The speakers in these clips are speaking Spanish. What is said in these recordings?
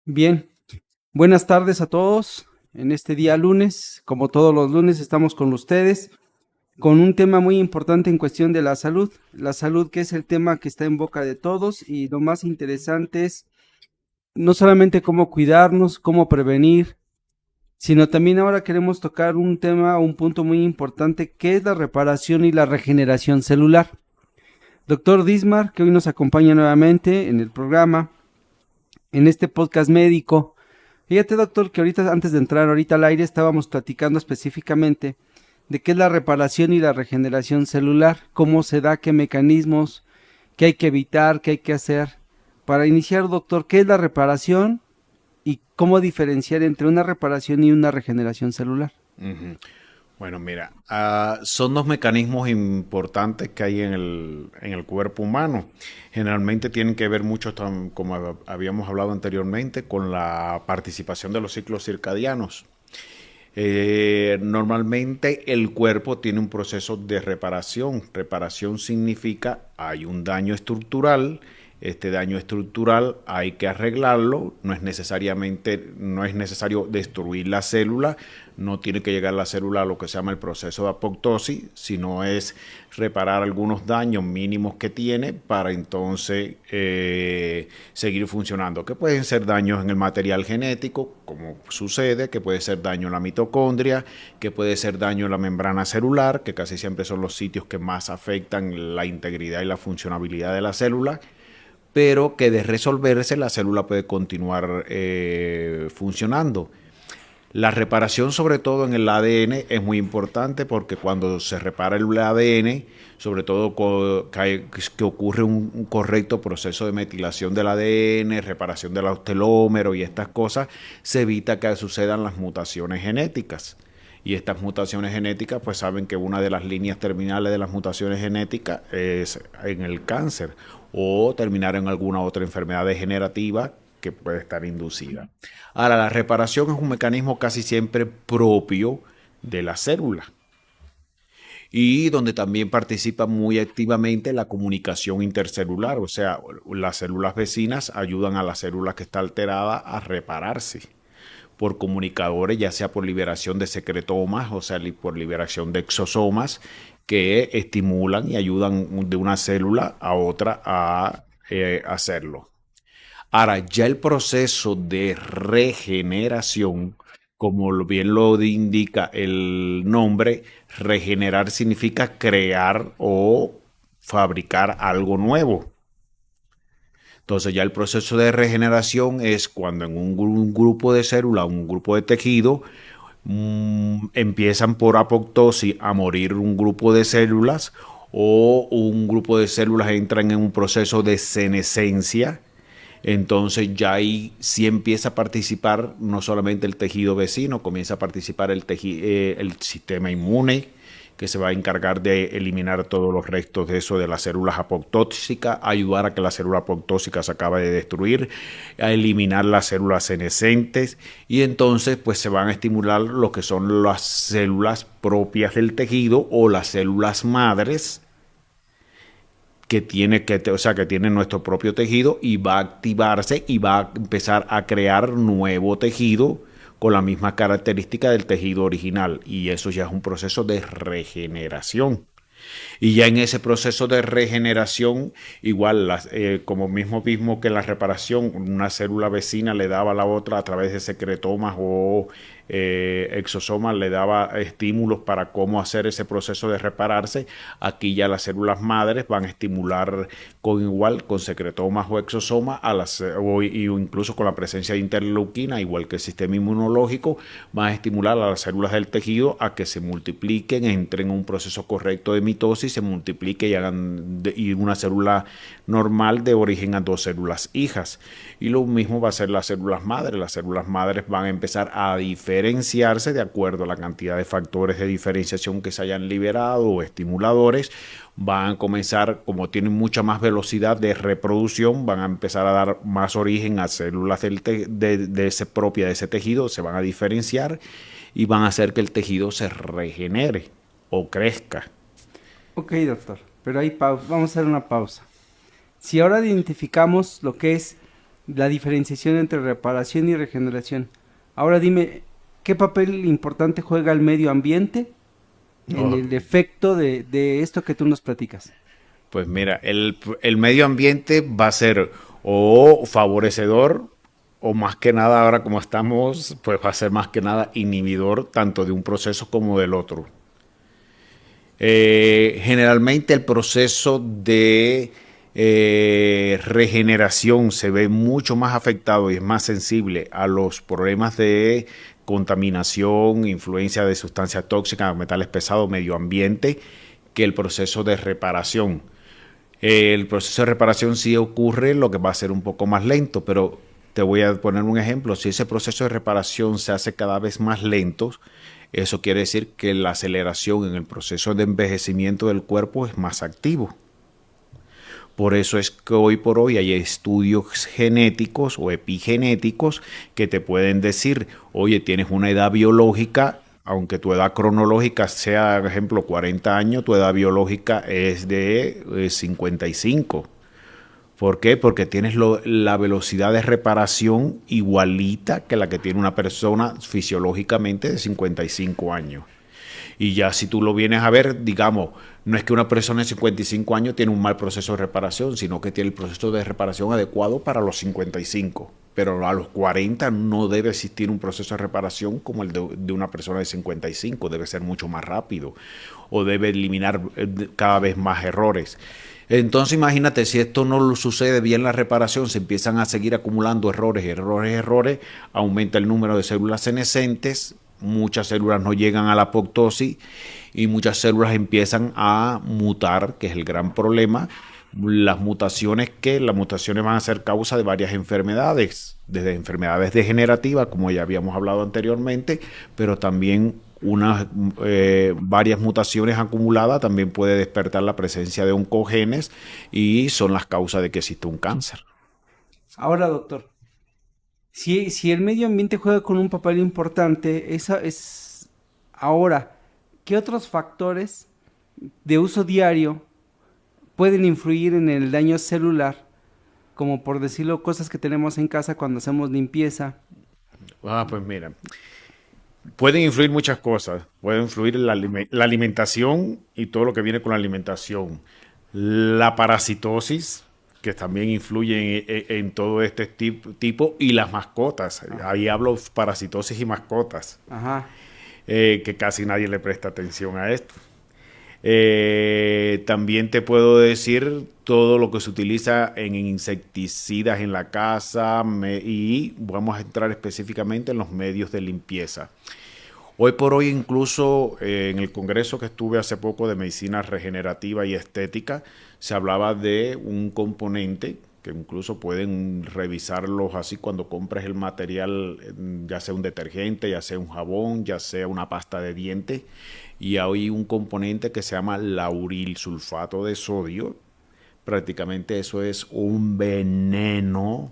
Bien, buenas tardes a todos. En este día lunes, como todos los lunes, estamos con ustedes con un tema muy importante en cuestión de la salud que es el tema que está en boca de todos y lo más interesante es no solamente cómo cuidarnos, cómo prevenir, sino también ahora queremos tocar un tema, un punto muy importante que es la reparación y la regeneración celular. Doctor Dismar, que hoy nos acompaña nuevamente en el programa, en este podcast médico. Fíjate, doctor, que ahorita, antes de entrar ahorita al aire, estábamos platicando específicamente de qué es la reparación y la regeneración celular, cómo se da, qué mecanismos, qué hay que evitar, qué hay que hacer. Para iniciar, doctor, ¿qué es la reparación y cómo diferenciar entre una reparación y una regeneración celular? Ujú. Bueno, mira, son dos mecanismos importantes que hay en el cuerpo humano. Generalmente tienen que ver mucho, como habíamos hablado anteriormente, con la participación de los ciclos circadianos. Normalmente el cuerpo tiene un proceso de reparación. Reparación significa hay un daño estructural. Este daño estructural hay que arreglarlo. No es necesario destruir la célula. No tiene que llegar la célula a lo que se llama el proceso de apoptosis, sino es reparar algunos daños mínimos que tiene para entonces seguir funcionando. Que pueden ser daños en el material genético, como sucede, que puede ser daño en la mitocondria, que puede ser daño en la membrana celular, que casi siempre son los sitios que más afectan la integridad y la funcionabilidad de la célula, pero que de resolverse la célula puede continuar funcionando. La reparación, sobre todo en el ADN, es muy importante porque cuando se repara el ADN, sobre todo que ocurre un correcto proceso de metilación del ADN, reparación de los telómeros y estas cosas, se evita que sucedan las mutaciones genéticas. Y estas mutaciones genéticas, pues saben que una de las líneas terminales de las mutaciones genéticas es en el cáncer o terminar en alguna otra enfermedad degenerativa que puede estar inducida. Ahora, la reparación es un mecanismo casi siempre propio de la célula y donde también participa muy activamente la comunicación intercelular, o sea, las células vecinas ayudan a la célula que está alterada a repararse por comunicadores, ya sea por liberación de secretomas, o sea, por liberación de exosomas que estimulan y ayudan de una célula a otra a hacerlo. Ahora, ya el proceso de regeneración, como bien lo indica el nombre, regenerar significa crear o fabricar algo nuevo. Entonces ya el proceso de regeneración es cuando en un grupo de células, un grupo de tejido, empiezan por apoptosis a morir un grupo de células o un grupo de células entran en un proceso de senescencia. Entonces ya ahí sí empieza a participar no solamente el tejido vecino, comienza a participar el sistema inmune, que se va a encargar de eliminar todos los restos de eso de las células apoptóxicas, ayudar a que la célula apoptóxica se acabe de destruir, a eliminar las células senescentes y entonces pues se van a estimular lo que son las células propias del tejido o las células madres que tiene nuestro propio tejido y va a activarse y va a empezar a crear nuevo tejido con la misma característica del tejido original y eso ya es un proceso de regeneración. Y ya en ese proceso de regeneración, igual, como mismo que la reparación, una célula vecina le daba a la otra a través de secretomas o exosomas, le daba estímulos para cómo hacer ese proceso de repararse. Aquí ya las células madres van a estimular con secretomas o exosomas, o incluso con la presencia de interleuquina, igual que el sistema inmunológico, van a estimular a las células del tejido a que se multipliquen, entren en un proceso correcto de mitosis, se multiplique y una célula normal de origen a dos células hijas. Y lo mismo va a ser las células madres. Las células madres van a empezar a diferenciarse de acuerdo a la cantidad de factores de diferenciación que se hayan liberado o estimuladores. Van a comenzar, como tienen mucha más velocidad de reproducción, van a empezar a dar más origen a células de ese propia de ese tejido, se van a diferenciar y van a hacer que el tejido se regenere o crezca. Ok, doctor, pero vamos a hacer una pausa. Si ahora identificamos lo que es la diferenciación entre reparación y regeneración. Ahora dime, ¿qué papel importante juega el medio ambiente en Oh, el efecto de esto que tú nos platicas? pues mira, el medio ambiente va a ser o favorecedor o más que nada ahora como estamos, pues va a ser más que nada inhibidor tanto de un proceso como del otro. Generalmente el proceso de regeneración se ve mucho más afectado y es más sensible a los problemas de contaminación, influencia de sustancias tóxicas, metales pesados, medio ambiente, que el proceso de reparación. El proceso de reparación sí ocurre, lo que va a ser un poco más lento, pero te voy a poner un ejemplo. Si ese proceso de reparación se hace cada vez más lento, eso quiere decir que la aceleración en el proceso de envejecimiento del cuerpo es más activo. Por eso es que hoy por hoy hay estudios genéticos o epigenéticos que te pueden decir, oye, tienes una edad biológica, aunque tu edad cronológica sea, por ejemplo, 40 años, tu edad biológica es de 55. ¿Por qué? Porque tienes la velocidad de reparación igualita que la que tiene una persona fisiológicamente de 55 años. Y ya si tú lo vienes a ver, digamos, no es que una persona de 55 años tiene un mal proceso de reparación, sino que tiene el proceso de reparación adecuado para los 55. Pero a los 40 no debe existir un proceso de reparación como el de una persona de 55, debe ser mucho más rápido o debe eliminar cada vez más errores. Entonces imagínate, si esto no sucede bien la reparación, se empiezan a seguir acumulando errores, aumenta el número de células senescentes, muchas células no llegan a la apoptosis y muchas células empiezan a mutar, que es el gran problema. Las mutaciones van a ser causa de varias enfermedades, desde enfermedades degenerativas, como ya habíamos hablado anteriormente, pero también varias mutaciones acumuladas también puede despertar la presencia de oncogenes y son las causas de que existe un cáncer. Ahora, doctor, si el medio ambiente juega con un papel importante, esa es ahora, ¿qué otros factores de uso diario pueden influir en el daño celular? Como por decirlo, cosas que tenemos en casa cuando hacemos limpieza. Pues mira, pueden influir muchas cosas. Puede influir la alimentación y todo lo que viene con la alimentación. La parasitosis, que también influye en todo este tipo, y las mascotas. Ajá. Ahí hablo parasitosis y mascotas, Ajá. que casi nadie le presta atención a esto. También te puedo decir todo lo que se utiliza en insecticidas en la casa y vamos a entrar específicamente en los medios de limpieza. Hoy por hoy incluso en el congreso que estuve hace poco de medicina regenerativa y estética, se hablaba de un componente que incluso pueden revisarlos así cuando compres el material, ya sea un detergente, ya sea un jabón, ya sea una pasta de dientes, y hay un componente que se llama lauril sulfato de sodio. Prácticamente eso es un veneno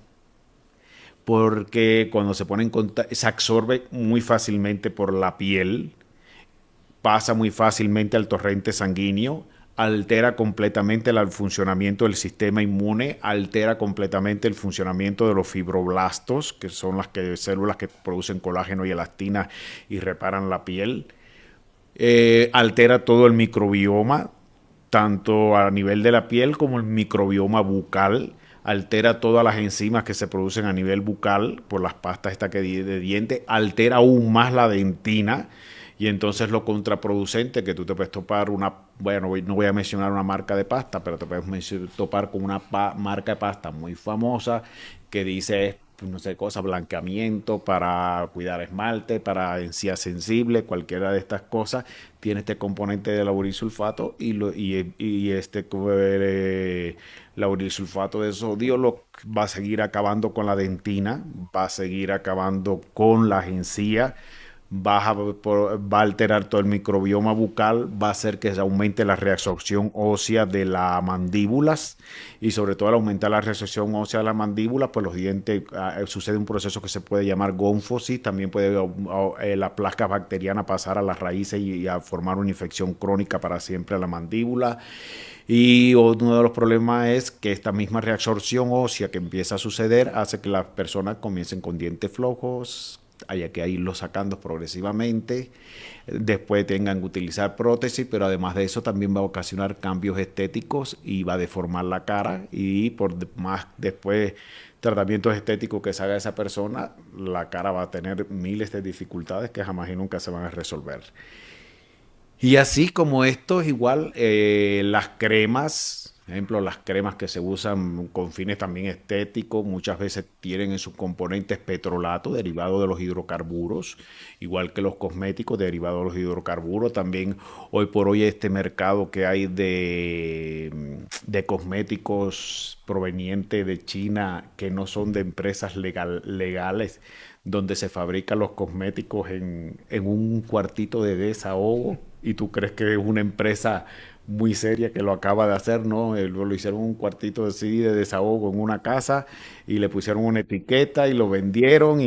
porque cuando se pone en contacto, se absorbe muy fácilmente por la piel, pasa muy fácilmente al torrente sanguíneo, altera completamente el funcionamiento del sistema inmune, altera completamente el funcionamiento de los fibroblastos, que son células que producen colágeno y elastina y reparan la piel, altera todo el microbioma, tanto a nivel de la piel como el microbioma bucal, altera todas las enzimas que se producen a nivel bucal por las pastas de diente, altera aún más la dentina y entonces lo contraproducente que tú te puedes topar bueno, no voy a mencionar una marca de pasta, pero te puedes topar con una marca de pasta muy famosa que dice no sé, blanqueamiento, para cuidar esmalte, para encías sensibles, cualquiera de estas cosas, tiene este componente de laurisulfato y este laurisulfato de sodio va a seguir acabando con la dentina, va a seguir acabando con las encías, va a alterar todo el microbioma bucal, va a hacer que se aumente la reabsorción ósea de las mandíbulas y sobre todo al aumentar la reabsorción ósea de la mandíbula, pues los dientes, sucede un proceso que se puede llamar gónfosis, también puede la placa bacteriana pasar a las raíces y a formar una infección crónica para siempre a la mandíbula. Y uno de los problemas es que esta misma reabsorción ósea que empieza a suceder hace que las personas comiencen con dientes flojos, haya que irlos sacando progresivamente, después tengan que utilizar prótesis, pero además de eso también va a ocasionar cambios estéticos y va a deformar la cara y por más después tratamientos estéticos que se haga esa persona, la cara va a tener miles de dificultades que jamás y nunca se van a resolver. Y así como esto es igual, las cremas, por ejemplo, las cremas que se usan con fines también estéticos, muchas veces tienen en sus componentes petrolato derivado de los hidrocarburos, igual que los cosméticos derivados de los hidrocarburos. También hoy por hoy este mercado que hay de cosméticos provenientes de China que no son de empresas legales, donde se fabrican los cosméticos en un cuartito de desahogo y tú crees que es una empresa muy seria que lo acaba de hacer, ¿no? Lo hicieron un cuartito así de desahogo en una casa y le pusieron una etiqueta y lo vendieron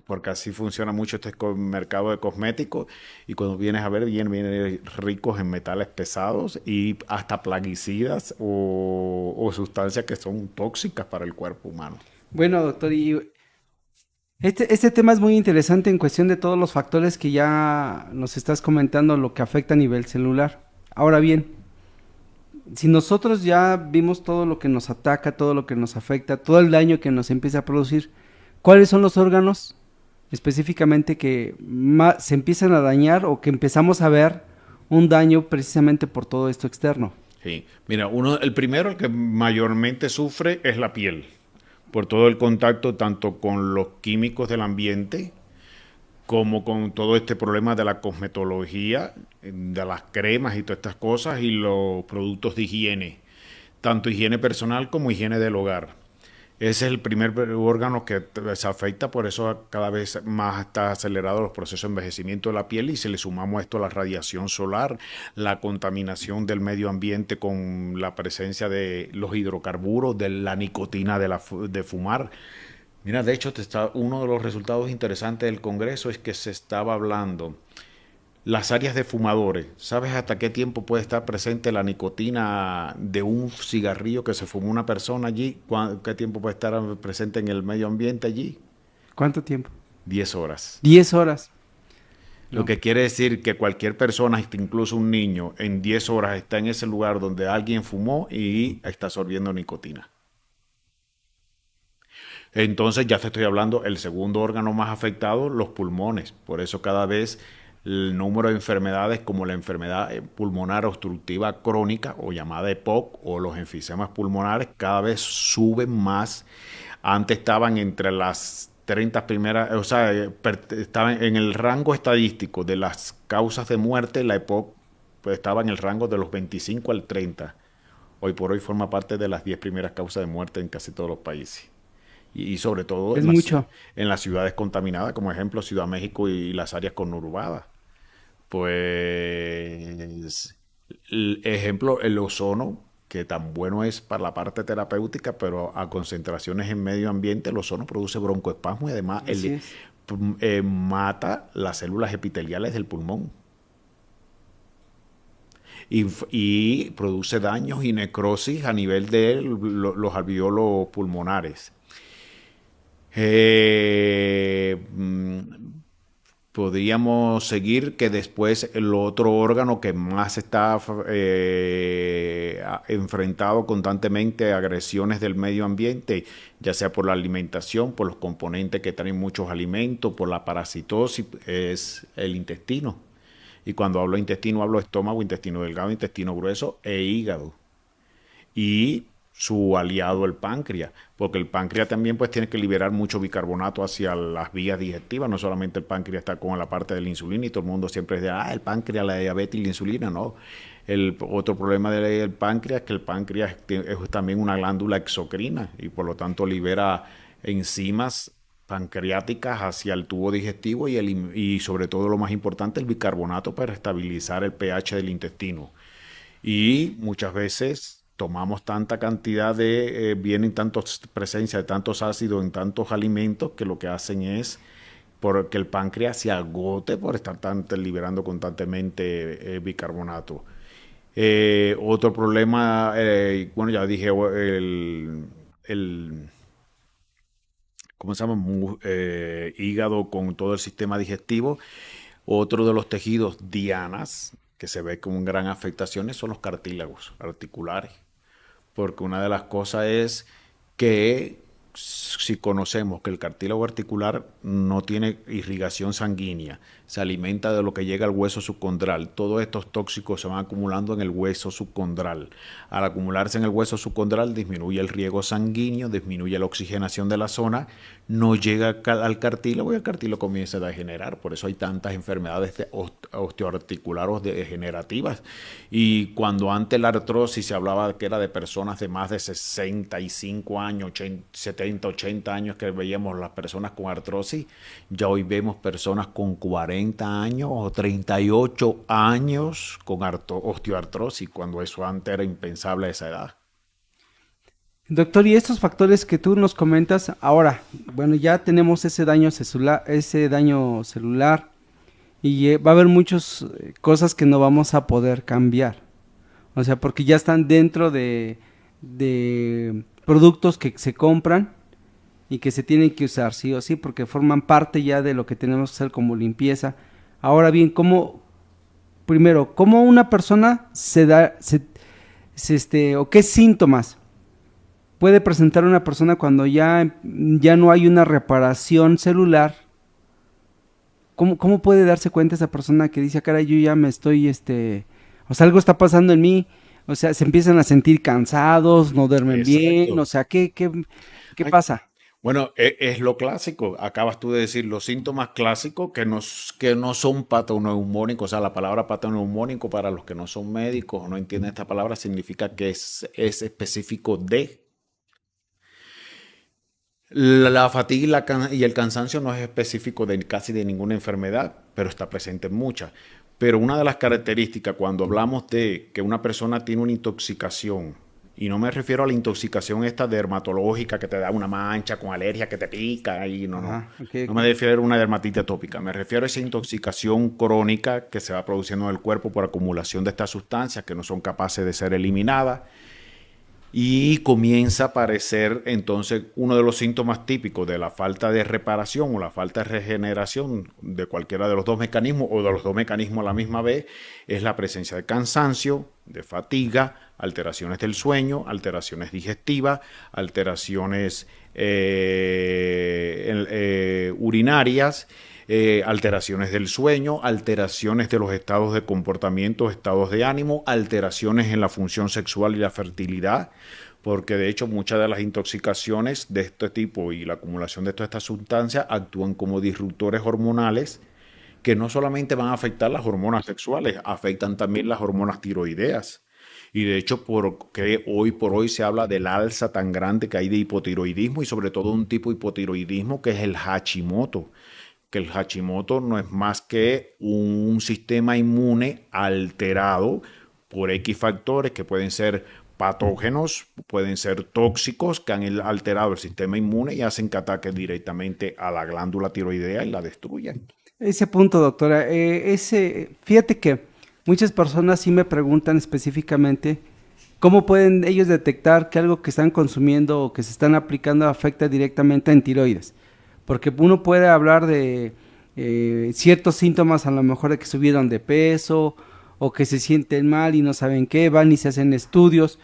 porque así funciona mucho este mercado de cosméticos y cuando vienes a ver vienen ricos en metales pesados y hasta plaguicidas o sustancias que son tóxicas para el cuerpo humano. Bueno, doctor, y este tema es muy interesante en cuestión de todos los factores que ya nos estás comentando, lo que afecta a nivel celular. Ahora bien, si nosotros ya vimos todo lo que nos ataca, todo lo que nos afecta, todo el daño que nos empieza a producir, ¿cuáles son los órganos específicamente que se empiezan a dañar o que empezamos a ver un daño precisamente por todo esto externo? Sí, mira, el primero, el que mayormente sufre es la piel, por todo el contacto tanto con los químicos del ambiente como con todo este problema de la cosmetología, de las cremas y todas estas cosas y los productos de higiene, tanto higiene personal como higiene del hogar. Ese es el primer órgano que se afecta, por eso cada vez más está acelerado los procesos de envejecimiento de la piel y si le sumamos esto a la radiación solar, la contaminación del medio ambiente con la presencia de los hidrocarburos, de la nicotina de fumar. Mira, de hecho, uno de los resultados interesantes del Congreso es que se estaba hablando las áreas de fumadores. ¿Sabes hasta qué tiempo puede estar presente la nicotina de un cigarrillo que se fumó una persona allí? ¿Qué tiempo puede estar presente en el medio ambiente allí? ¿Cuánto tiempo? 10 horas. 10 horas. Lo No. que quiere decir que cualquier persona, incluso un niño, en 10 horas está en ese lugar donde alguien fumó y está absorbiendo nicotina. Entonces ya te estoy hablando, el segundo órgano más afectado, los pulmones. Por eso cada vez el número de enfermedades como la enfermedad pulmonar obstructiva crónica o llamada EPOC o los enfisemas pulmonares cada vez suben más. Antes estaban entre las 30 primeras, o sea, estaban en el rango estadístico de las causas de muerte, la EPOC pues, estaba en el rango de los 25 al 30. Hoy por hoy forma parte de las 10 primeras causas de muerte en casi todos los países y sobre todo Es mucho. en las ciudades contaminadas, como ejemplo Ciudad de México y las áreas conurbadas. Pues, ejemplo, el ozono, que tan bueno es para la parte terapéutica, pero a concentraciones en medio ambiente, el ozono produce broncoespasmo y además Así es. mata las células epiteliales del pulmón. Y produce daños y necrosis a nivel de los alveolos pulmonares. Eh, mm, Podríamos seguir que después el otro órgano que más está enfrentado constantemente a agresiones del medio ambiente, ya sea por la alimentación, por los componentes que traen muchos alimentos, por la parasitosis, es el intestino. Y cuando hablo de intestino, hablo de estómago, intestino delgado, intestino grueso e hígado. Y su aliado el páncreas, porque el páncreas también pues tiene que liberar mucho bicarbonato hacia las vías digestivas, no solamente el páncreas está con la parte de la insulina y todo el mundo siempre dice, el páncreas, la diabetes y la insulina, no. El otro problema del páncreas es que el páncreas es también una glándula exocrina y por lo tanto libera enzimas pancreáticas hacia el tubo digestivo y sobre todo lo más importante, el bicarbonato para estabilizar el pH del intestino. Y muchas veces tomamos tanta cantidad vienen tantos presencia de tantos ácidos en tantos alimentos que lo que hacen es porque el páncreas se agote por estar liberando constantemente bicarbonato. Otro problema, bueno, ya dije, el ¿cómo se llama? Hígado con todo el sistema digestivo. Otro de los tejidos dianas que se ve con gran afectaciones son los cartílagos articulares, porque una de las cosas es que si conocemos que el cartílago articular no tiene irrigación sanguínea, se alimenta de lo que llega al hueso subcondral, todos estos tóxicos se van acumulando en el hueso subcondral. Al acumularse en el hueso subcondral disminuye el riego sanguíneo, disminuye la oxigenación de la zona, no llega al cartílago y el cartílago comienza a degenerar. Por eso hay tantas enfermedades osteoarticulares degenerativas. Y cuando antes la artrosis se hablaba que era de personas de más de 65 años, 70, 80 años que veíamos las personas con artrosis, ya hoy vemos personas con 40 años o 38 años con osteoartrosis, cuando eso antes era impensable a esa edad. Doctor, y estos factores que tú nos comentas, ahora, bueno, ya tenemos ese daño celular y va a haber muchas cosas que no vamos a poder cambiar. O sea, porque ya están dentro de productos que se compran y que se tienen que usar sí o sí, porque forman parte ya de lo que tenemos que hacer como limpieza. Ahora bien, primero, cómo una persona o qué síntomas puede presentar una persona cuando ya no hay una reparación celular? ¿Cómo puede darse cuenta esa persona que dice, cara, yo ya me estoy, o sea, algo está pasando en mí, o sea, se empiezan a sentir cansados, no duermen bien, o Exacto. sea, ¿qué Ay, pasa? bueno, es lo clásico. Acabas tú de decir los síntomas clásicos que no son patoneumónicos. O sea, la palabra patoneumónico para los que no son médicos o no entienden esta palabra significa que es específico de. La fatiga y el cansancio no es específico de casi de ninguna enfermedad, pero está presente en muchas. Pero una de las características cuando hablamos de que una persona tiene una intoxicación, y no me refiero a la intoxicación esta dermatológica que te da una mancha con alergia que te pica, y no, no. Ajá, ok, No ok. me refiero a una dermatitis atópica, me refiero a esa intoxicación crónica que se va produciendo en el cuerpo por acumulación de estas sustancias que no son capaces de ser eliminadas y comienza a aparecer entonces uno de los síntomas típicos de la falta de reparación o la falta de regeneración de cualquiera de los dos mecanismos o de los dos mecanismos a la misma vez es la presencia de cansancio, de fatiga, alteraciones del sueño, alteraciones digestivas, alteraciones urinarias, alteraciones del sueño, alteraciones de los estados de comportamiento, estados de ánimo, alteraciones en la función sexual y la fertilidad, porque de hecho muchas de las intoxicaciones de este tipo y la acumulación de todas estas sustancias actúan como disruptores hormonales que no solamente van a afectar las hormonas sexuales, afectan también las hormonas tiroideas. Y de hecho, porque hoy por hoy se habla del alza tan grande que hay de hipotiroidismo y sobre todo un tipo de hipotiroidismo que es el Hashimoto, que el Hashimoto no es más que un sistema inmune alterado por X factores que pueden ser patógenos, pueden ser tóxicos que han alterado el sistema inmune y hacen que ataquen directamente a la glándula tiroidea y la destruyan. Ese punto, doctora, fíjate que muchas personas sí me preguntan específicamente cómo pueden ellos detectar que algo que están consumiendo o que se están aplicando afecta directamente en tiroides. Porque uno puede hablar de ciertos síntomas, a lo mejor de que subieron de peso o que se sienten mal y no saben qué, van y se hacen estudios.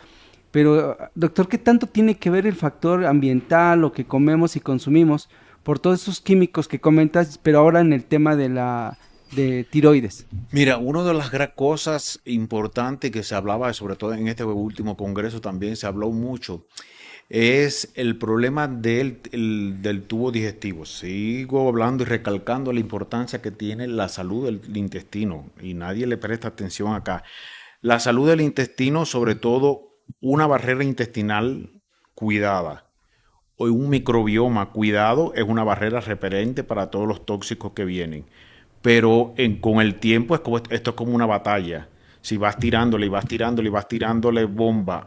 Pero, doctor, ¿qué tanto tiene que ver el factor ambiental, lo que comemos y consumimos, por todos esos químicos que comentas, pero ahora en el tema de tiroides? Mira, una de las cosas importantes que se hablaba, sobre todo en este último congreso también se habló mucho, es el problema del tubo digestivo. Sigo hablando y recalcando la importancia que tiene la salud del intestino y nadie le presta atención acá. La salud del intestino, sobre todo una barrera intestinal cuidada, o un microbioma cuidado es una barrera repelente para todos los tóxicos que vienen. Pero con el tiempo esto es como una batalla. Si vas tirándole y vas tirándole y vas tirándole bomba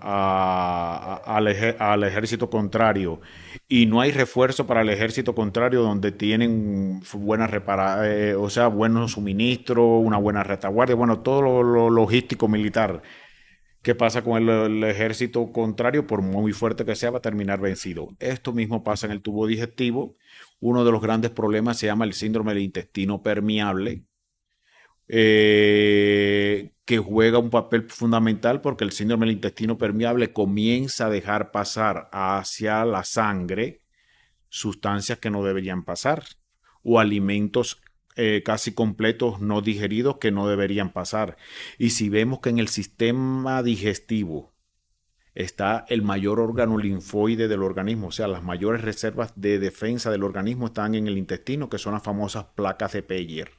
al ejército contrario y no hay refuerzo para el ejército contrario donde tienen buenas o sea, buenos suministros, una buena retaguardia, bueno, todo lo logístico militar. ¿Qué pasa con el ejército contrario? Por muy fuerte que sea, va a terminar vencido. Esto mismo pasa en el tubo digestivo. Uno de los grandes problemas se llama el síndrome del intestino permeable, que juega un papel fundamental porque el síndrome del intestino permeable comienza a dejar pasar hacia la sangre sustancias que no deberían pasar o alimentos casi completos no digeridos que no deberían pasar. Y si vemos que en el sistema digestivo está el mayor órgano linfoide del organismo, o sea, las mayores reservas de defensa del organismo están en el intestino, que son las famosas placas de Peyer.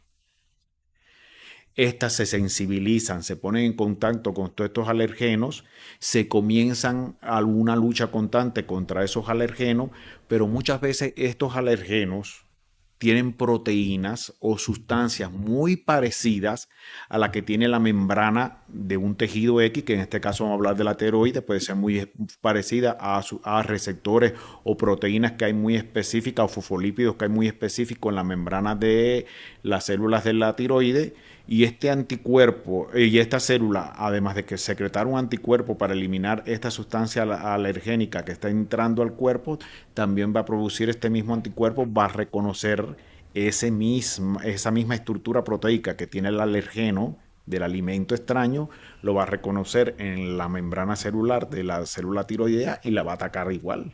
Estas se sensibilizan, se ponen en contacto con todos estos alergenos, se comienzan alguna lucha constante contra esos alergenos, pero muchas veces estos alergenos tienen proteínas o sustancias muy parecidas a la que tiene la membrana de un tejido X, que en este caso vamos a hablar de la tiroides, puede ser muy parecida a receptores o proteínas que hay muy específicas o fosfolípidos que hay muy específicos en la membrana de las células de la tiroides. Y este anticuerpo y esta célula, además de que secretar un anticuerpo para eliminar esta sustancia alergénica que está entrando al cuerpo, también va a producir este mismo anticuerpo, va a reconocer esa misma estructura proteica que tiene el alergeno del alimento extraño, lo va a reconocer en la membrana celular de la célula tiroidea y la va a atacar igual.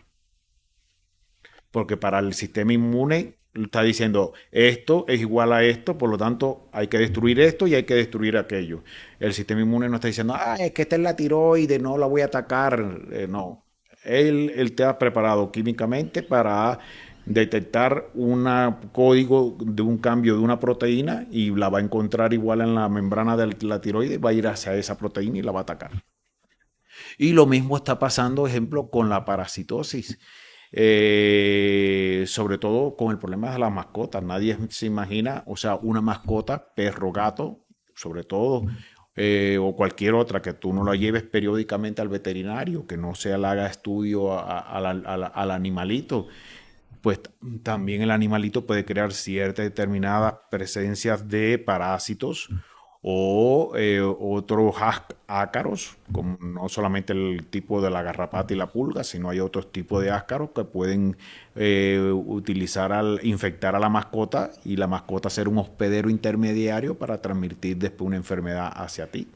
Porque para el sistema inmune está diciendo esto es igual a esto, por lo tanto hay que destruir esto y hay que destruir aquello. El sistema inmune no está diciendo, es que esta es la tiroides, no la voy a atacar. No, él te ha preparado químicamente para detectar un código de un cambio de una proteína y la va a encontrar igual en la membrana de la tiroides, va a ir hacia esa proteína y la va a atacar. Y lo mismo está pasando, ejemplo, con la parasitosis. Sobre todo con el problema de las mascotas. Nadie se imagina, o sea, una mascota, perro, gato, sobre todo, o cualquier otra, que tú no la lleves periódicamente al veterinario, que no se le haga estudio al animalito, pues también el animalito puede crear ciertas determinadas presencias de parásitos o otros ácaros, como no solamente el tipo de la garrapata y la pulga, sino hay otros tipos de ácaros que pueden infectar a la mascota y la mascota ser un hospedero intermediario para transmitir después una enfermedad hacia ti.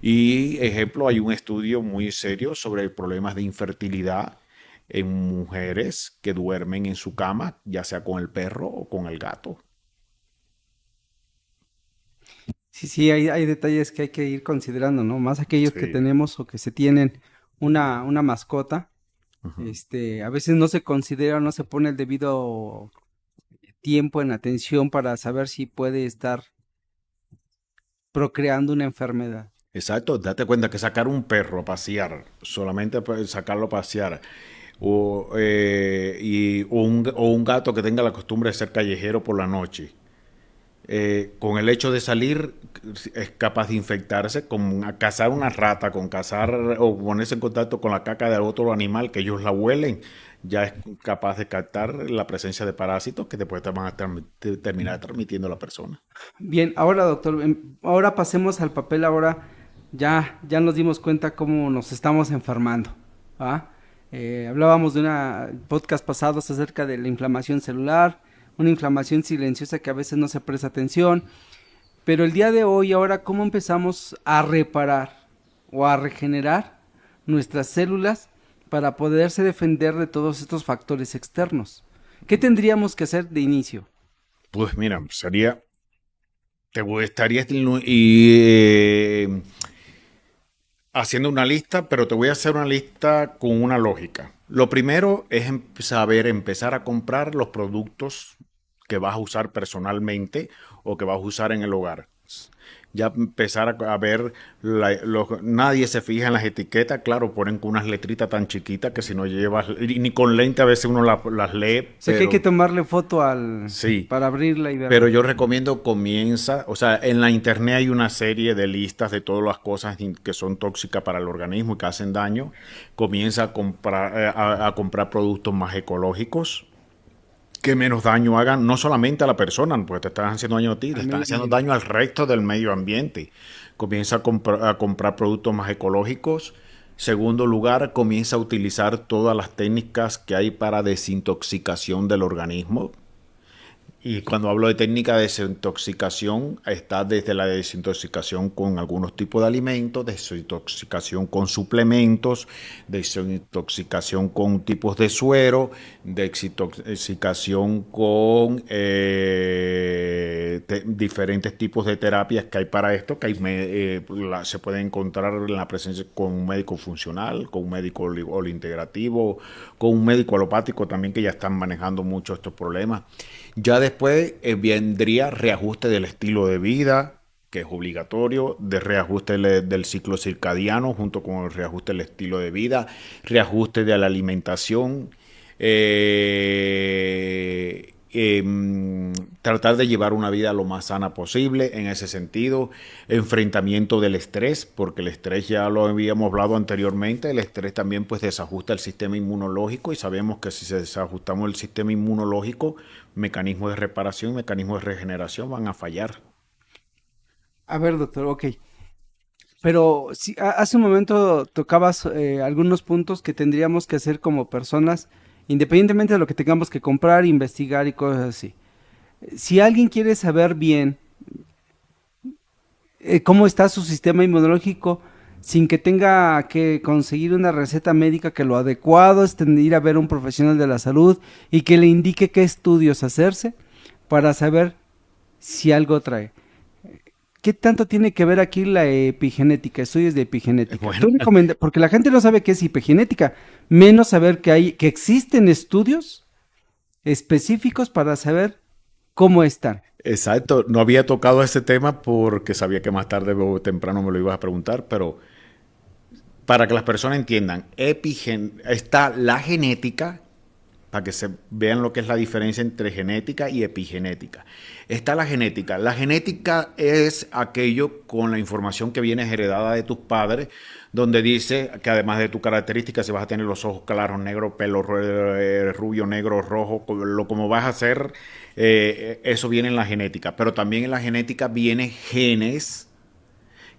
Y ejemplo, hay un estudio muy serio sobre problemas de infertilidad en mujeres que duermen en su cama, ya sea con el perro o con el gato. Sí, sí, hay detalles que hay que ir considerando, ¿no? Más aquellos que Sí. tenemos o que se tienen una mascota, Ujú. a veces no se considera, no se pone el debido tiempo en atención para saber si puede estar procreando una enfermedad. Exacto, date cuenta que sacar un perro a pasear, solamente sacarlo a pasear, o un gato que tenga la costumbre de ser callejero por la noche, con el hecho de salir es capaz de infectarse, con cazar una rata, con cazar o ponerse en contacto con la caca de otro animal que ellos la huelen, ya es capaz de captar la presencia de parásitos que después te van a terminar transmitiendo a la persona. Bien, ahora doctor, ahora pasemos al papel, ahora ya nos dimos cuenta cómo nos estamos enfermando, ¿va? Hablábamos de una podcast pasados acerca de la inflamación celular, una inflamación silenciosa que a veces no se presta atención, pero el día de hoy, ahora, ¿cómo empezamos a reparar o a regenerar nuestras células para poderse defender de todos estos factores externos? ¿Qué tendríamos que hacer de inicio? Pues mira, te estaría haciendo una lista, pero te voy a hacer una lista con una lógica. Lo primero es empezar a comprar los productos que vas a usar personalmente o que vas a usar en el hogar. Ya empezar a ver, nadie se fija en las etiquetas, claro, ponen con unas letritas tan chiquitas que si no llevas, ni con lente a veces uno las lee, O sea que hay que pero tomarle foto sí. para abrirla y Pero verla. yo recomiendo comienza, o sea, en la internet hay una serie de listas de todas las cosas que son tóxicas para el organismo y que hacen daño. Comienza a comprar, a comprar productos más ecológicos que menos daño hagan, no solamente a la persona, porque te están haciendo daño a ti, le Al están medio haciendo ambiente. daño al resto del medio ambiente. Comienza a comprar productos más ecológicos. Segundo lugar, comienza a utilizar todas las técnicas que hay para desintoxicación del organismo. Y cuando hablo de técnica de desintoxicación, está desde la desintoxicación con algunos tipos de alimentos, desintoxicación con suplementos, desintoxicación con tipos de suero, desintoxicación con diferentes tipos de terapias que hay para esto, que se puede encontrar en la presencia con un médico funcional, con un médico integrativo, con un médico alopático también que ya están manejando mucho estos problemas. Ya después vendría reajuste del estilo de vida, que es obligatorio, de reajuste del ciclo circadiano, junto con el reajuste del estilo de vida, reajuste de la alimentación, tratar de llevar una vida lo más sana posible en ese sentido, enfrentamiento del estrés, porque el estrés ya lo habíamos hablado anteriormente, el estrés también pues desajusta el sistema inmunológico y sabemos que si se desajustamos el sistema inmunológico, mecanismos de reparación, mecanismos de regeneración van a fallar. A ver, doctor, ok. Pero sí, hace un momento tocabas algunos puntos que tendríamos que hacer como personas, independientemente de lo que tengamos que comprar, investigar y cosas así. Si alguien quiere saber bien cómo está su sistema inmunológico, sin que tenga que conseguir una receta médica, que lo adecuado es ir a ver a un profesional de la salud y que le indique qué estudios hacerse para saber si algo trae. ¿Qué tanto tiene que ver aquí la epigenética, estudios de epigenética? Bueno, Porque la gente no sabe qué es epigenética, menos saber que existen estudios específicos para saber cómo están. exacto, no había tocado ese tema porque sabía que más tarde o temprano me lo ibas a preguntar, pero para que las personas entiendan, está la genética, para que se vean lo que es la diferencia entre genética y epigenética. Está la genética. La genética es aquello con la información que viene heredada de tus padres, donde dice que además de tu característica, si vas a tener los ojos claros, negros, pelo rubio, negro, rojo, como vas a hacer, eso viene en la genética. Pero también en la genética vienen genes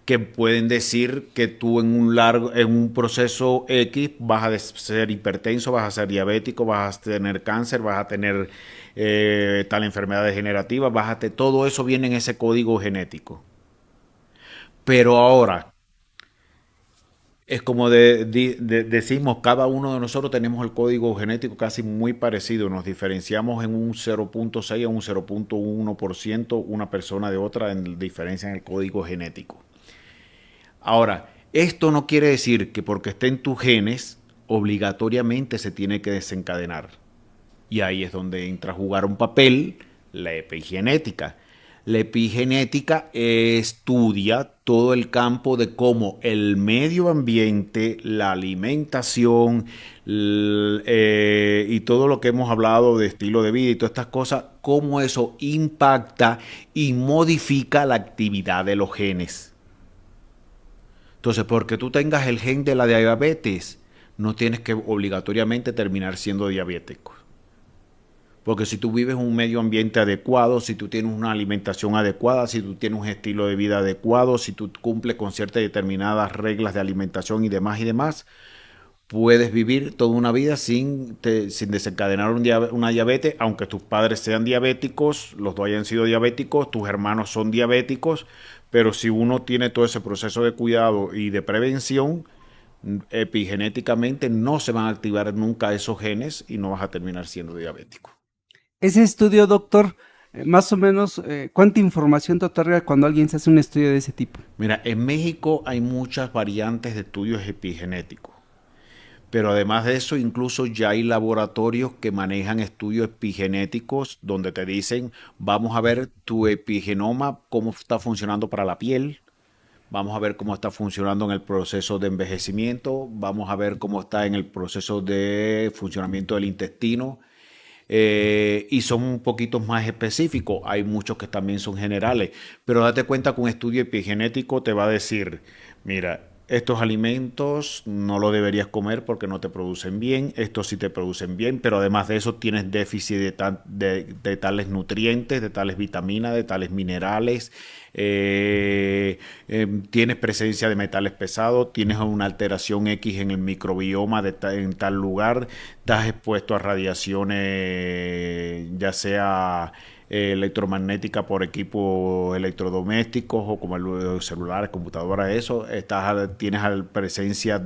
que pueden decir que tú en un proceso X vas a ser hipertenso, vas a ser diabético, vas a tener cáncer, vas a tener tal enfermedad degenerativa, todo eso viene en ese código genético. Pero ahora, es como decimos, cada uno de nosotros tenemos el código genético casi muy parecido, nos diferenciamos en un 0.6 a un 0.1% una persona de otra en diferencia en el código genético. Ahora, esto no quiere decir que porque esté en tus genes, obligatoriamente se tiene que desencadenar. Y ahí es donde entra a jugar un papel la epigenética. La epigenética estudia todo el campo de cómo el medio ambiente, la alimentación y todo lo que hemos hablado de estilo de vida y todas estas cosas, cómo eso impacta y modifica la actividad de los genes. Entonces, porque tú tengas el gen de la diabetes, no tienes que obligatoriamente terminar siendo diabético. Porque si tú vives en un medio ambiente adecuado, si tú tienes una alimentación adecuada, si tú tienes un estilo de vida adecuado, si tú cumples con ciertas determinadas reglas de alimentación y demás, puedes vivir toda una vida sin desencadenar una diabetes, aunque tus padres sean diabéticos, los dos hayan sido diabéticos, tus hermanos son diabéticos, pero si uno tiene todo ese proceso de cuidado y de prevención, epigenéticamente no se van a activar nunca esos genes y no vas a terminar siendo diabético. Ese estudio, doctor, más o menos, ¿cuánta información te otorga cuando alguien se hace un estudio de ese tipo? Mira, en México hay muchas variantes de estudios epigenéticos. Pero además de eso, incluso ya hay laboratorios que manejan estudios epigenéticos donde te dicen, vamos a ver tu epigenoma, cómo está funcionando para la piel, vamos a ver cómo está funcionando en el proceso de envejecimiento, vamos a ver cómo está en el proceso de funcionamiento del intestino, y son un poquito más específicos. Hay muchos que también son generales, pero date cuenta que un estudio epigenético te va a decir, mira, estos alimentos no los deberías comer porque no te producen bien, estos sí te producen bien, pero además de eso tienes déficit de tales nutrientes, de tales vitaminas, de tales minerales, tienes presencia de metales pesados, tienes una alteración X en el microbioma en tal lugar, estás expuesto a radiaciones, ya sea electromagnética por equipos electrodomésticos o como el celulares, computadoras, eso, tienes presencia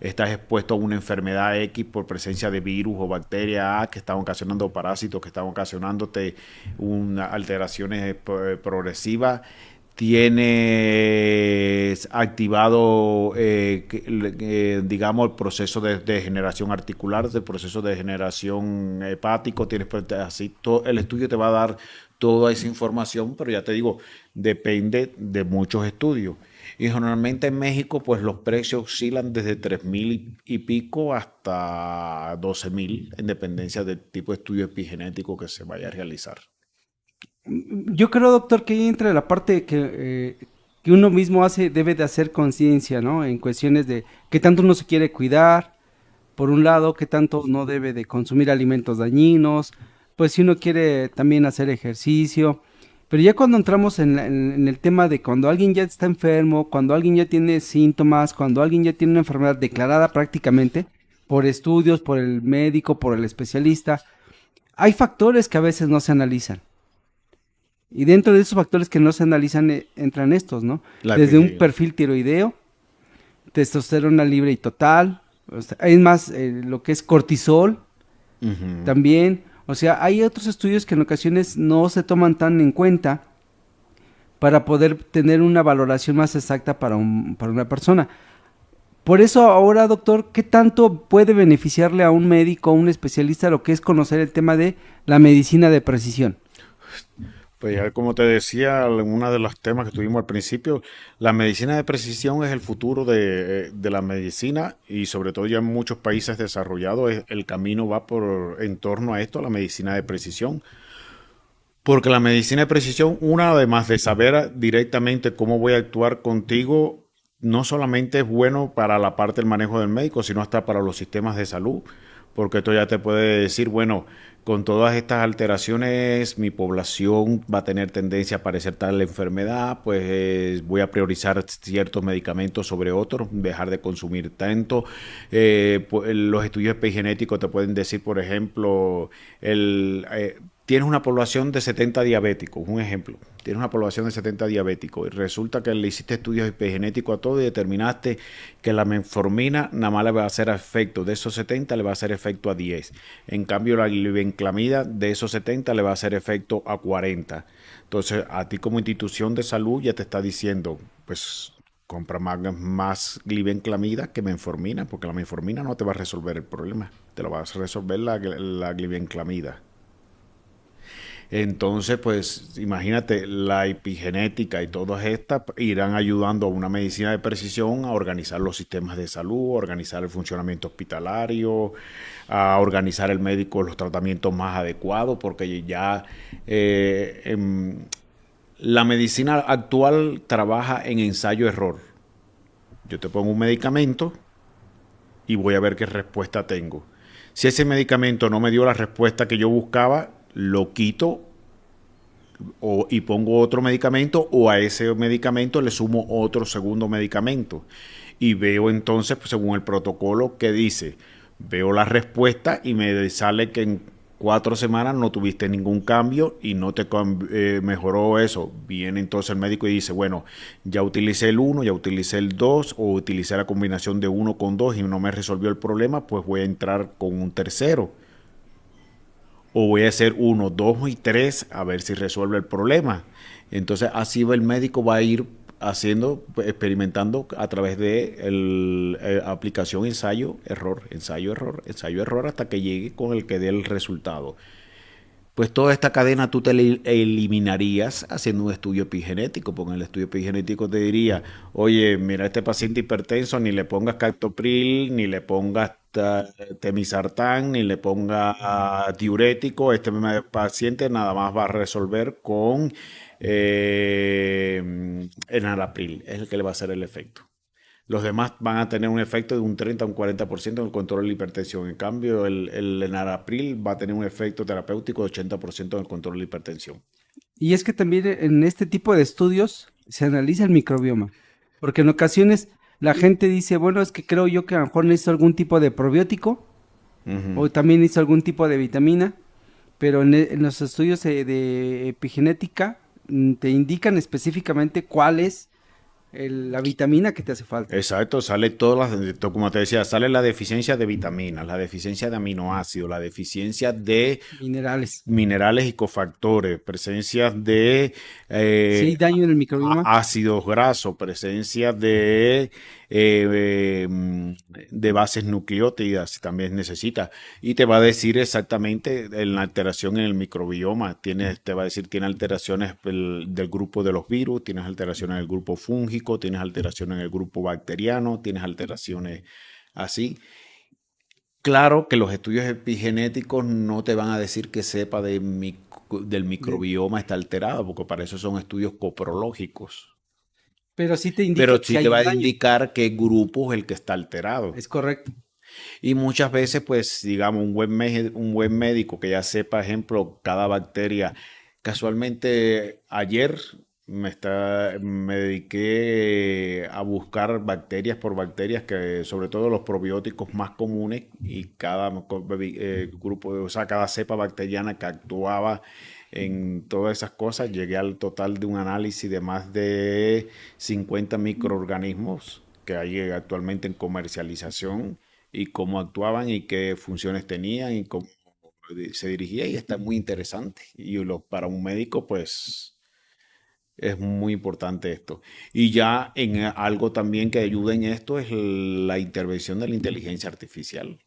estás expuesto a una enfermedad X por presencia de virus o bacterias A que están ocasionando parásitos, que están ocasionándote alteraciones progresivas. Tienes activado, digamos, el proceso de degeneración articular, el proceso de degeneración hepático, tienes así, el estudio te va a dar toda esa información, pero ya te digo, depende de muchos estudios. Y generalmente en México, pues los precios oscilan desde 3,000 y pico hasta 12,000, en dependencia del tipo de estudio epigenético que se vaya a realizar. Yo creo, doctor, que ahí entra la parte que uno mismo debe de hacer conciencia, ¿no? En cuestiones de qué tanto uno se quiere cuidar, por un lado, qué tanto no debe de consumir alimentos dañinos, pues si uno quiere también hacer ejercicio. Pero ya cuando entramos en el tema de cuando alguien ya está enfermo, cuando alguien ya tiene síntomas, cuando alguien ya tiene una enfermedad declarada prácticamente por estudios, por el médico, por el especialista, hay factores que a veces no se analizan. Y dentro de esos factores que no se analizan entran estos, ¿no? La Desde un epigenética. perfil tiroideo, testosterona libre y total, o sea, hay más lo que es cortisol Ujú. también. O sea, hay otros estudios que en ocasiones no se toman tan en cuenta para poder tener una valoración más exacta para una persona. Por eso ahora, doctor, ¿qué tanto puede beneficiarle a un médico, a un especialista, lo que es conocer el tema de la medicina de precisión? Pues ya como te decía, en uno de los temas que tuvimos al principio, la medicina de precisión es el futuro de la medicina y sobre todo ya en muchos países desarrollados el camino va en torno a esto, la medicina de precisión. Porque la medicina de precisión, una, además de saber directamente cómo voy a actuar contigo, no solamente es bueno para la parte del manejo del médico, sino hasta para los sistemas de salud. Porque esto ya te puede decir, bueno, con todas estas alteraciones, mi población va a tener tendencia a padecer tal enfermedad, pues voy a priorizar ciertos medicamentos sobre otros, dejar de consumir tanto. Los estudios epigenéticos te pueden decir, por ejemplo, tienes una población de 70 diabéticos, un ejemplo, tienes una población de 70 diabéticos y resulta que le hiciste estudios epigenéticos a todo y determinaste que la metformina nada más le va a hacer efecto, de esos 70 le va a hacer efecto a 10. En cambio la glibenclamida de esos 70 le va a hacer efecto a 40. Entonces a ti como institución de salud ya te está diciendo, pues compra más glibenclamida que metformina, porque la metformina no te va a resolver el problema, te lo va a resolver la glibenclamida. Entonces, pues imagínate, la epigenética y todas estas irán ayudando a una medicina de precisión a organizar los sistemas de salud, a organizar el funcionamiento hospitalario, a organizar el médico los tratamientos más adecuados, porque ya la medicina actual trabaja en ensayo-error. Yo te pongo un medicamento y voy a ver qué respuesta tengo. Si ese medicamento no me dio la respuesta que yo buscaba, lo quito y pongo otro medicamento o a ese medicamento le sumo otro segundo medicamento. Y veo entonces, pues, según el protocolo que dice, veo la respuesta y me sale que en 4 semanas no tuviste ningún cambio y no te mejoró eso. Viene entonces el médico y dice, bueno, ya utilicé el uno, ya utilicé el 2 o utilicé la combinación de uno con 2 y no me resolvió el problema, pues voy a entrar con un tercero o voy a hacer 1, 2 y 3 a ver si resuelve el problema. Entonces así el médico va a ir haciendo, experimentando a través de aplicación ensayo-error, ensayo-error, ensayo-error, hasta que llegue con el que dé el resultado. Pues toda esta cadena tú te eliminarías haciendo un estudio epigenético, porque en el estudio epigenético te diría, oye, mira, este paciente hipertenso, ni le pongas captopril, ni le pongas temisartán, ni le pongas diurético, este paciente nada más va a resolver con enalapril, es el que le va a hacer el efecto. Los demás van a tener un efecto de un 30 a un 40% en el control de la hipertensión. En cambio, el enalapril va a tener un efecto terapéutico de 80% en el control de la hipertensión. Y es que también en este tipo de estudios se analiza el microbioma, porque en ocasiones la gente dice, bueno, es que creo yo que a lo mejor necesito algún tipo de probiótico Ujú. o también necesito algún tipo de vitamina, pero en los estudios de epigenética te indican específicamente cuál es la vitamina que te hace falta. Exacto, sale todas las, como te decía, sale la deficiencia de vitaminas, la deficiencia de aminoácidos, la deficiencia de Minerales. minerales y cofactores, presencia de Si hay daño en el microbioma, ácidos grasos, presencia de bases nucleótidas, si también necesita. Y te va a decir exactamente la alteración en el microbioma. Te va a decir, tiene alteraciones del grupo de los virus, tienes alteraciones en el grupo fúngico, tienes alteraciones en el grupo bacteriano, tienes alteraciones así. Claro que los estudios epigenéticos no te van a decir que cepa del de- microbioma está alterado, porque para eso son estudios coprológicos. pero sí te indica Pero si sí te hay va un a daño. indicar qué grupo es el que está alterado. Es correcto. Y muchas veces, pues, digamos, un buen médico que ya sepa, ejemplo, cada bacteria. Casualmente, ayer me dediqué a buscar bacterias por bacterias, que sobre todo los probióticos más comunes y cada grupo, o sea, cada cepa bacteriana que actuaba en todas esas cosas. Llegué al total de un análisis de más de 50 microorganismos que hay actualmente en comercialización y cómo actuaban y qué funciones tenían y cómo se dirigía, y está muy interesante. Y para un médico, pues es muy importante esto. Y ya en algo también que ayuda en esto es la intervención de la inteligencia artificial.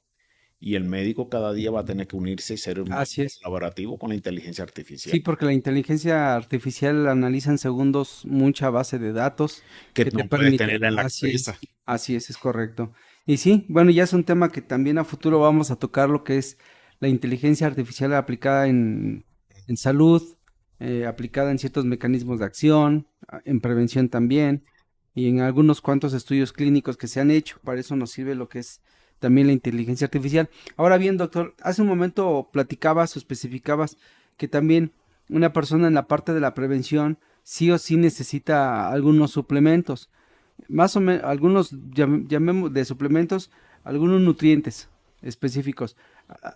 Y el médico cada día va a tener que unirse y ser más Así es. colaborativo con la inteligencia Sí, artificial, porque la inteligencia artificial analiza en segundos mucha base de datos que que te no puedes permite. tener en la Así cabeza. es, es correcto. Y sí, bueno, ya es un tema que también a futuro vamos a tocar lo que es la inteligencia artificial aplicada en salud, aplicada en ciertos mecanismos de acción, en prevención también, y en algunos cuantos estudios clínicos que se han hecho. Para eso nos sirve lo que es también la inteligencia artificial. Ahora bien, doctor, hace un momento platicabas o especificabas que también una persona en la parte de la prevención sí o sí necesita algunos suplementos, más o menos, algunos llamemos de suplementos, algunos nutrientes específicos.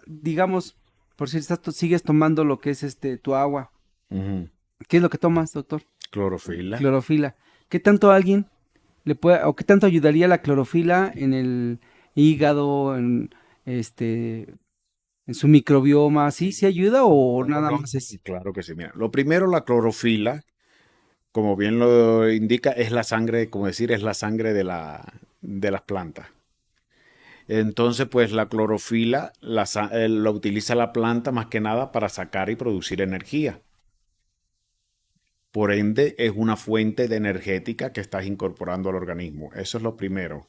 Digamos, por si sigues tomando lo que es tu agua, Ujú. ¿qué es lo que tomas, doctor? Clorofila. Clorofila. ¿Qué tanto alguien le puede, o qué tanto ayudaría la clorofila en el hígado, este, en su microbioma? ¿Sí se ayuda o nada más es? Claro que sí. Mira, lo primero, la clorofila, como bien lo indica, es la sangre, como decir, es la sangre de las plantas. Entonces, pues la clorofila la utiliza la planta más que nada para sacar y producir energía. Por ende, es una fuente de energética que estás incorporando al organismo. Eso es lo primero.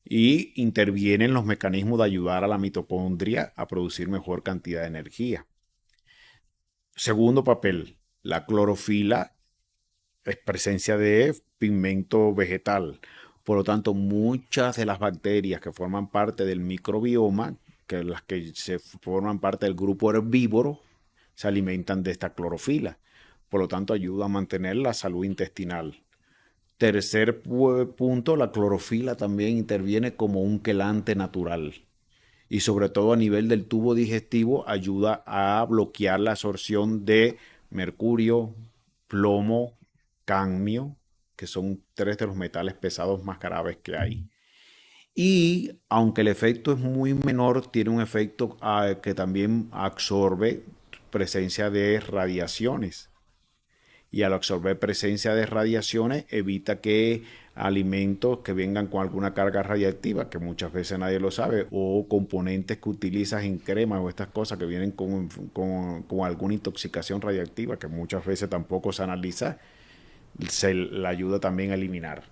Y intervienen los mecanismos de ayudar a la mitocondria a producir mejor cantidad de energía. Segundo papel, la clorofila es presencia de pigmento vegetal. Por lo tanto, muchas de las bacterias que forman parte del microbioma, que las que se forman parte del grupo herbívoro, se alimentan de esta clorofila. Por lo tanto, ayuda a mantener la salud intestinal. Tercer punto, la clorofila también interviene como un quelante natural. Y sobre todo a nivel del tubo digestivo ayuda a bloquear la absorción de mercurio, plomo, cadmio, que son tres de los metales pesados más graves que hay. Y aunque el efecto es muy menor, tiene un efecto que también absorbe presencia de radiaciones. y al absorber presencia de radiaciones evita que alimentos que vengan con alguna carga radiactiva, que muchas veces nadie lo sabe, o componentes que utilizas en cremas o estas cosas que vienen con alguna intoxicación radiactiva, que muchas veces tampoco se analiza, se la ayuda también a eliminar.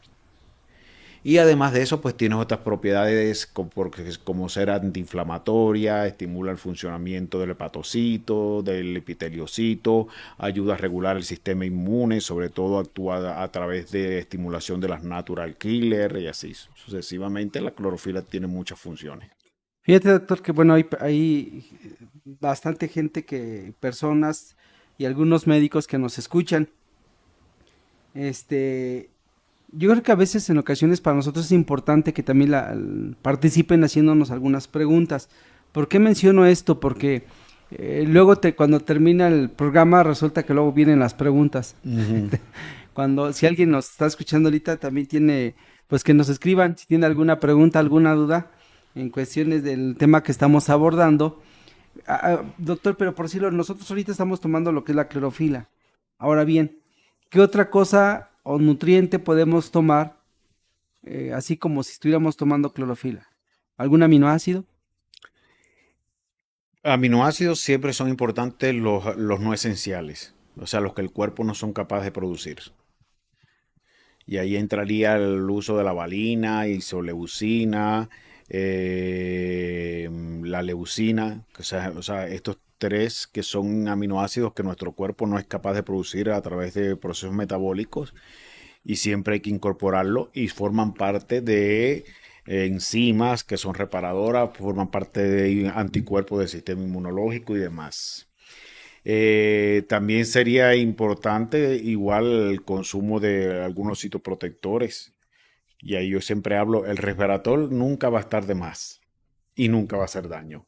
Y además de eso, pues tienes otras propiedades como ser antiinflamatoria, estimula el funcionamiento del hepatocito, del epiteliocito, ayuda a regular el sistema inmune, sobre todo actúa a través de estimulación de las natural killer y así sucesivamente. La clorofila tiene muchas funciones. Fíjate, doctor, que bueno, hay bastante gente personas y algunos médicos que nos escuchan. Este, yo creo que a veces en ocasiones para nosotros es importante que también participen haciéndonos algunas preguntas. ¿Por qué menciono esto? Porque luego cuando termina el programa resulta que luego vienen las preguntas. Ujú. Si alguien nos está escuchando ahorita también tiene, pues que nos escriban si tiene alguna pregunta, alguna duda en cuestiones del tema que estamos abordando. Doctor, pero por decirlo, nosotros ahorita estamos tomando lo que es la clorofila. Ahora bien, ¿qué otra cosa o nutriente podemos tomar así como si estuviéramos tomando clorofila? ¿Algún aminoácido? Aminoácidos siempre son importantes los no esenciales, o sea, los que el cuerpo no son capaces de producir. Y ahí entraría el uso de la valina, isoleucina, la leucina, o sea, estos tres que son aminoácidos que nuestro cuerpo no es capaz de producir a través de procesos metabólicos y siempre hay que incorporarlo y forman parte de enzimas que son reparadoras, forman parte de anticuerpos del sistema inmunológico y demás. También sería importante igual el consumo de algunos citoprotectores. Y ahí yo siempre hablo, el resveratrol nunca va a estar de más y nunca va a hacer daño.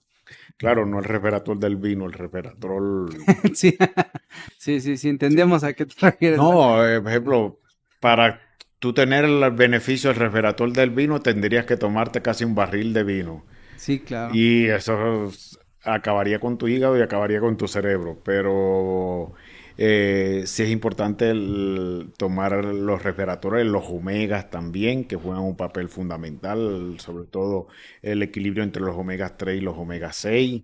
Claro, no el resveratrol del vino, el resveratrol. Sí, sí, sí, sí, entendemos a qué te refieres. No, por ejemplo, para tú tener el beneficio del resveratrol del vino, tendrías que tomarte casi un barril de vino. Sí, claro. Y eso acabaría con tu hígado y acabaría con tu cerebro. Pero sí es importante tomar los resveratrol, los omegas también, que juegan un papel fundamental, sobre todo el equilibrio entre los omegas 3 y los omegas 6.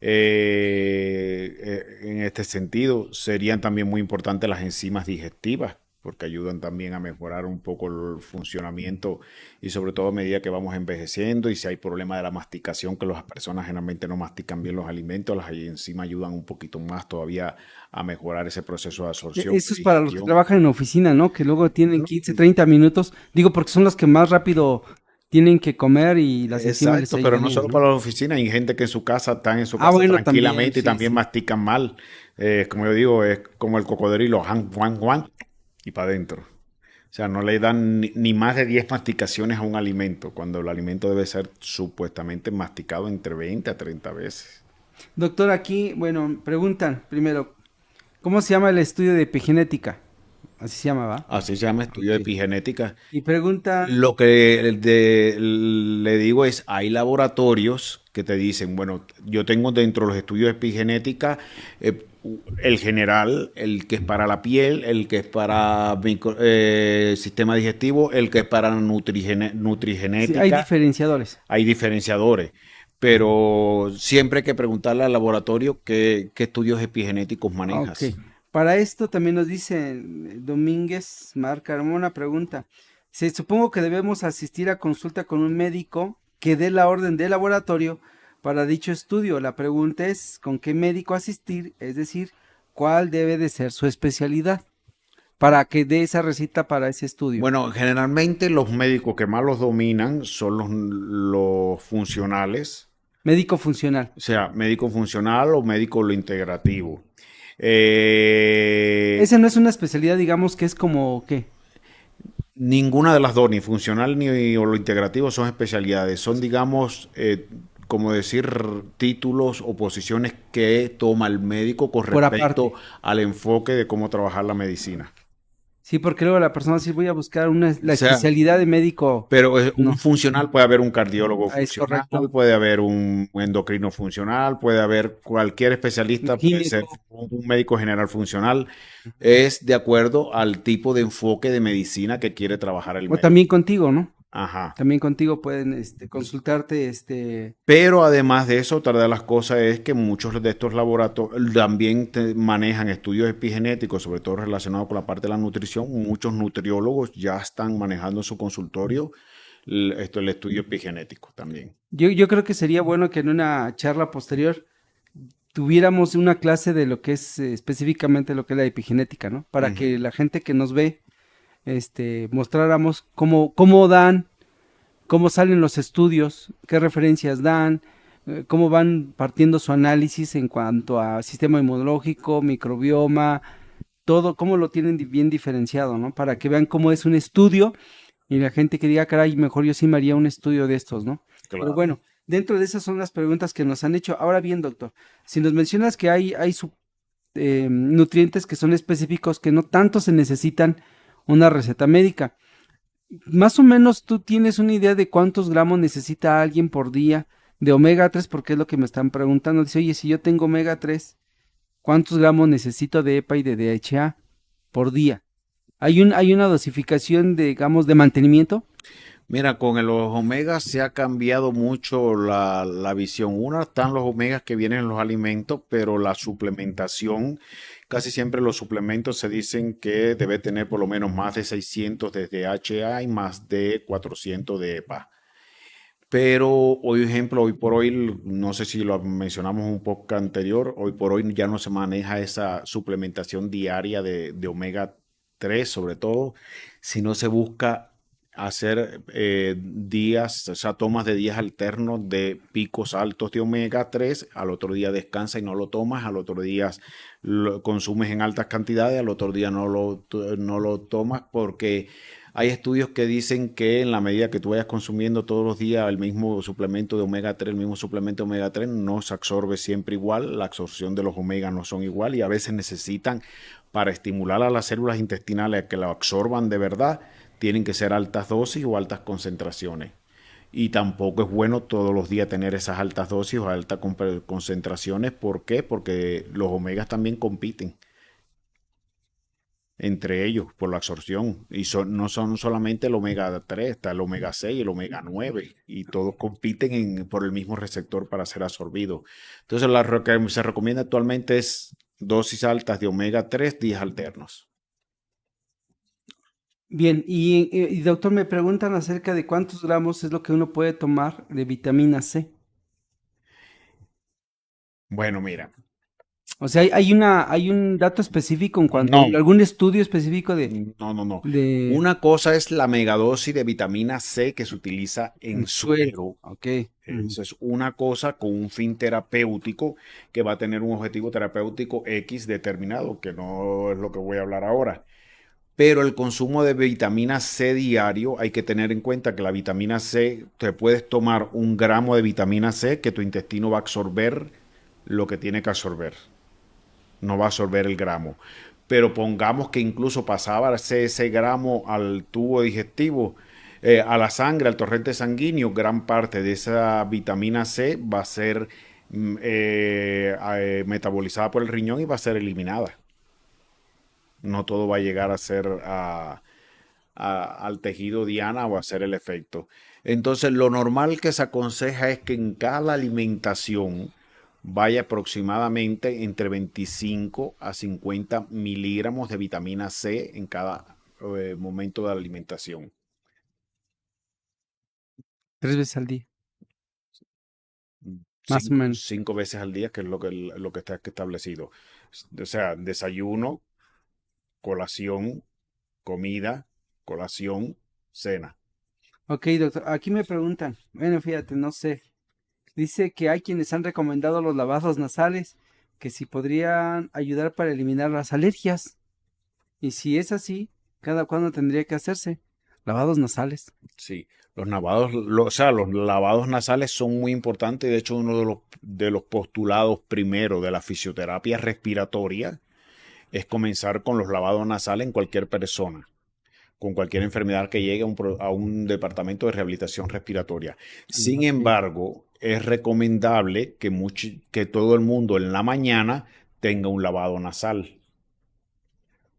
En este sentido, serían también muy importantes las enzimas digestivas, porque ayudan también a mejorar un poco el funcionamiento y sobre todo a medida que vamos envejeciendo y si hay problema de la masticación, que las personas generalmente no mastican bien los alimentos, las enzimas ayudan un poquito más todavía a mejorar ese proceso de absorción Eso y es para los que digestión. trabajan en oficina, ¿no? Que luego tienen No, 15, 30 minutos. Digo, porque son los que más rápido tienen que comer y las enzimas les exacto, pero ayudan no a ellos, solo ¿no? para la oficina, hay gente que en su casa están en su Ah, casa bueno, también, tranquilamente y sí, también sí. mastican mal. Como yo digo, es como el cocodrilo, han, juan, juan, y para adentro. O sea, no le dan ni más de 10 masticaciones a un alimento, cuando el alimento debe ser supuestamente masticado entre 20 a 30 veces. Doctor, aquí, bueno, preguntan primero, ¿cómo se llama el estudio de epigenética? Así se llama, ¿va? Así se llama estudio de Ok. epigenética. Y preguntan, Lo que le digo es, hay laboratorios que te dicen, bueno, yo tengo dentro de los estudios de epigenética el general, el que es para la piel, el que es para sistema digestivo, el que es para sí, hay nutrigenética, diferenciadores. hay diferenciadores, pero siempre hay que preguntarle al laboratorio qué estudios epigenéticos Ok. manejas. Para esto también nos dice Domínguez Mar Carmona, pregunta, supongo que debemos asistir a consulta con un médico que dé la orden de laboratorio para dicho estudio. La pregunta es, ¿con qué médico asistir? Es decir, ¿cuál debe de ser su especialidad para que dé esa receta para ese estudio? Bueno, generalmente los médicos que más los dominan son los funcionales, Médico funcional. o sea, médico funcional o médico lo integrativo. Eh, Ese no es una especialidad, digamos que es como, ¿qué? Ninguna de las dos, ni funcional ni o lo integrativo, son especialidades. Son, digamos, como decir, títulos o posiciones que toma el médico con Por respecto aparte. al enfoque de cómo trabajar la medicina. Sí, porque luego la persona sí voy a buscar la O sea, especialidad de médico. pero un No, funcional puede haber un cardiólogo es funcional, correcto. puede haber un endocrino funcional, puede haber cualquier Un especialista, puede ser gineco. un médico general funcional. Es de acuerdo al tipo de enfoque de medicina que quiere trabajar el O médico. también contigo, ¿no? Ajá. También contigo pueden consultarte, Pero además de eso, otra de las cosas es que muchos de estos laboratorios también manejan estudios epigenéticos, sobre todo relacionados con la parte de la nutrición. Muchos nutriólogos ya están manejando en su consultorio el estudio epigenético también. yo creo que sería bueno que en una charla posterior tuviéramos una clase de lo que es específicamente lo que es la epigenética, ¿no? Para Ujú. que la gente que nos ve, mostráramos cómo dan, cómo salen los estudios, qué referencias dan, cómo van partiendo su análisis en cuanto a sistema inmunológico, microbioma, todo, cómo lo tienen bien diferenciado, ¿no? Para que vean cómo es un estudio y la gente que diga, caray, mejor yo sí me haría un estudio de estos, ¿no? Pero Claro. bueno, dentro de esas son las preguntas que nos han hecho. Ahora bien, doctor, si nos mencionas que hay nutrientes que son específicos que no tanto se necesitan una receta médica, más o menos tú tienes una idea de cuántos gramos necesita alguien por día de omega 3, porque es lo que me están preguntando. Dice, oye, si yo tengo omega 3, ¿cuántos gramos necesito de EPA y de DHA por día? Hay una dosificación, digamos, de mantenimiento. Mira, con los omegas se ha cambiado mucho la visión. Una, están los omegas que vienen en los alimentos, pero la suplementación, casi siempre los suplementos se dicen que debe tener por lo menos más de 600 de DHA y más de 400 de EPA. Pero hoy, ejemplo, hoy por hoy, no sé si lo mencionamos un poco anterior, hoy por hoy ya no se maneja esa suplementación diaria de omega 3 sobre todo, sino se busca hacer días, o sea, tomas de días alternos de picos altos de omega 3, al otro día descansa y no lo tomas, al otro día lo consumes en altas cantidades, al otro día no lo tomas porque hay estudios que dicen que en la medida que tú vayas consumiendo todos los días el mismo suplemento de omega 3, el mismo suplemento de omega 3, no se absorbe siempre igual, la absorción de los omega no son igual y a veces necesitan para estimular a las células intestinales a que lo absorban de verdad, tienen que ser altas dosis o altas concentraciones. Y tampoco es bueno todos los días tener esas altas dosis o altas concentraciones. ¿Por qué? Porque los omegas también compiten entre ellos por la absorción. Y no son solamente el omega 3, está el omega 6 y el omega 9. Y todos compiten por el mismo receptor para ser absorbido. Entonces, lo que se recomienda actualmente es dosis altas de omega 3 días alternos. Bien, y doctor, me preguntan acerca de cuántos gramos es lo que uno puede tomar de vitamina C. Bueno, mira. O sea, hay un dato específico en cuanto a No, algún estudio específico no. de Una cosa es la megadosis de vitamina C que se utiliza en en suero. suero. Ok. Ujú. Eso es una cosa con un fin terapéutico que va a tener un objetivo terapéutico X determinado, que no es lo que voy a hablar ahora. Pero el consumo de vitamina C diario, hay que tener en cuenta que la vitamina C, te puedes tomar 1 gramo de vitamina C que tu intestino va a absorber lo que tiene que absorber. No va a absorber el gramo. Pero pongamos que incluso pasaba ese gramo al tubo digestivo, a la sangre, al torrente sanguíneo, gran parte de esa vitamina C va a ser metabolizada por el riñón y va a ser eliminada. No todo va a llegar a ser al tejido diana o a hacer el efecto. Entonces, lo normal que se aconseja es que en cada alimentación vaya aproximadamente entre 25 a 50 miligramos de vitamina C en cada momento de la alimentación. 3 veces al día, más o menos. 5 veces al día, que es lo que está establecido. O sea, desayuno, colación, comida, colación, cena. Ok, doctor, aquí me preguntan, bueno, fíjate, no sé, dice que hay quienes han recomendado los lavados nasales, que si podrían ayudar para eliminar las alergias. Y si es así, ¿cada cuándo tendría que hacerse? Lavados nasales. Sí, o sea, los lavados nasales son muy importantes. De hecho, uno de los postulados primero de la fisioterapia respiratoria es comenzar con los lavados nasales en cualquier persona, con cualquier enfermedad que llegue a un departamento de rehabilitación respiratoria. Sin Ok. embargo, es recomendable que todo el mundo en la mañana tenga un lavado nasal,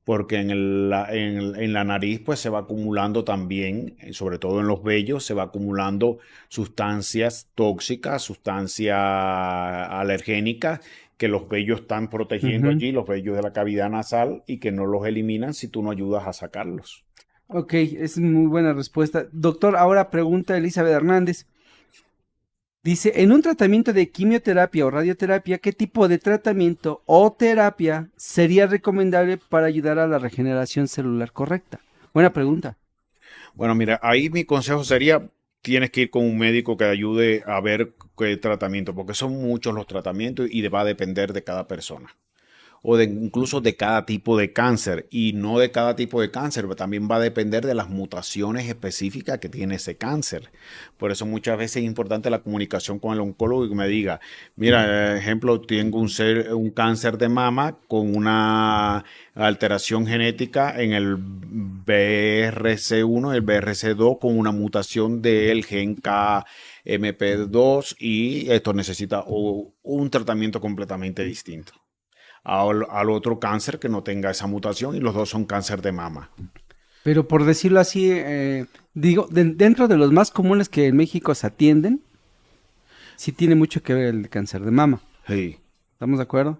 porque en la nariz pues se va acumulando también, sobre todo en los vellos, se va acumulando sustancias tóxicas, sustancias alergénicas que los vellos están protegiendo Ujú. allí, los vellos de la cavidad nasal, y que no los eliminan si tú no ayudas a sacarlos. Ok, es muy buena respuesta. Doctor, ahora pregunta Elizabeth Hernández. Dice, en un tratamiento de quimioterapia o radioterapia, ¿qué tipo de tratamiento o terapia sería recomendable para ayudar a la regeneración celular correcta? Buena pregunta. Bueno, mira, ahí mi consejo sería, tienes que ir con un médico que ayude a ver qué tratamiento, porque son muchos los tratamientos y va a depender de cada persona. O de incluso de cada tipo de cáncer, y no de cada tipo de cáncer, pero también va a depender de las mutaciones específicas que tiene ese cáncer. Por eso muchas veces es importante la comunicación con el oncólogo y que me diga, mira, ejemplo, tengo un cáncer de mama con una alteración genética en el BRC1, el BRC2, con una mutación del gen KMP2, y esto necesita un tratamiento completamente distinto al otro cáncer que no tenga esa mutación, y los dos son cáncer de mama. Pero por decirlo así, digo, dentro de los más comunes que en México se atienden, sí tiene mucho que ver el cáncer de mama. Sí. ¿Estamos de acuerdo?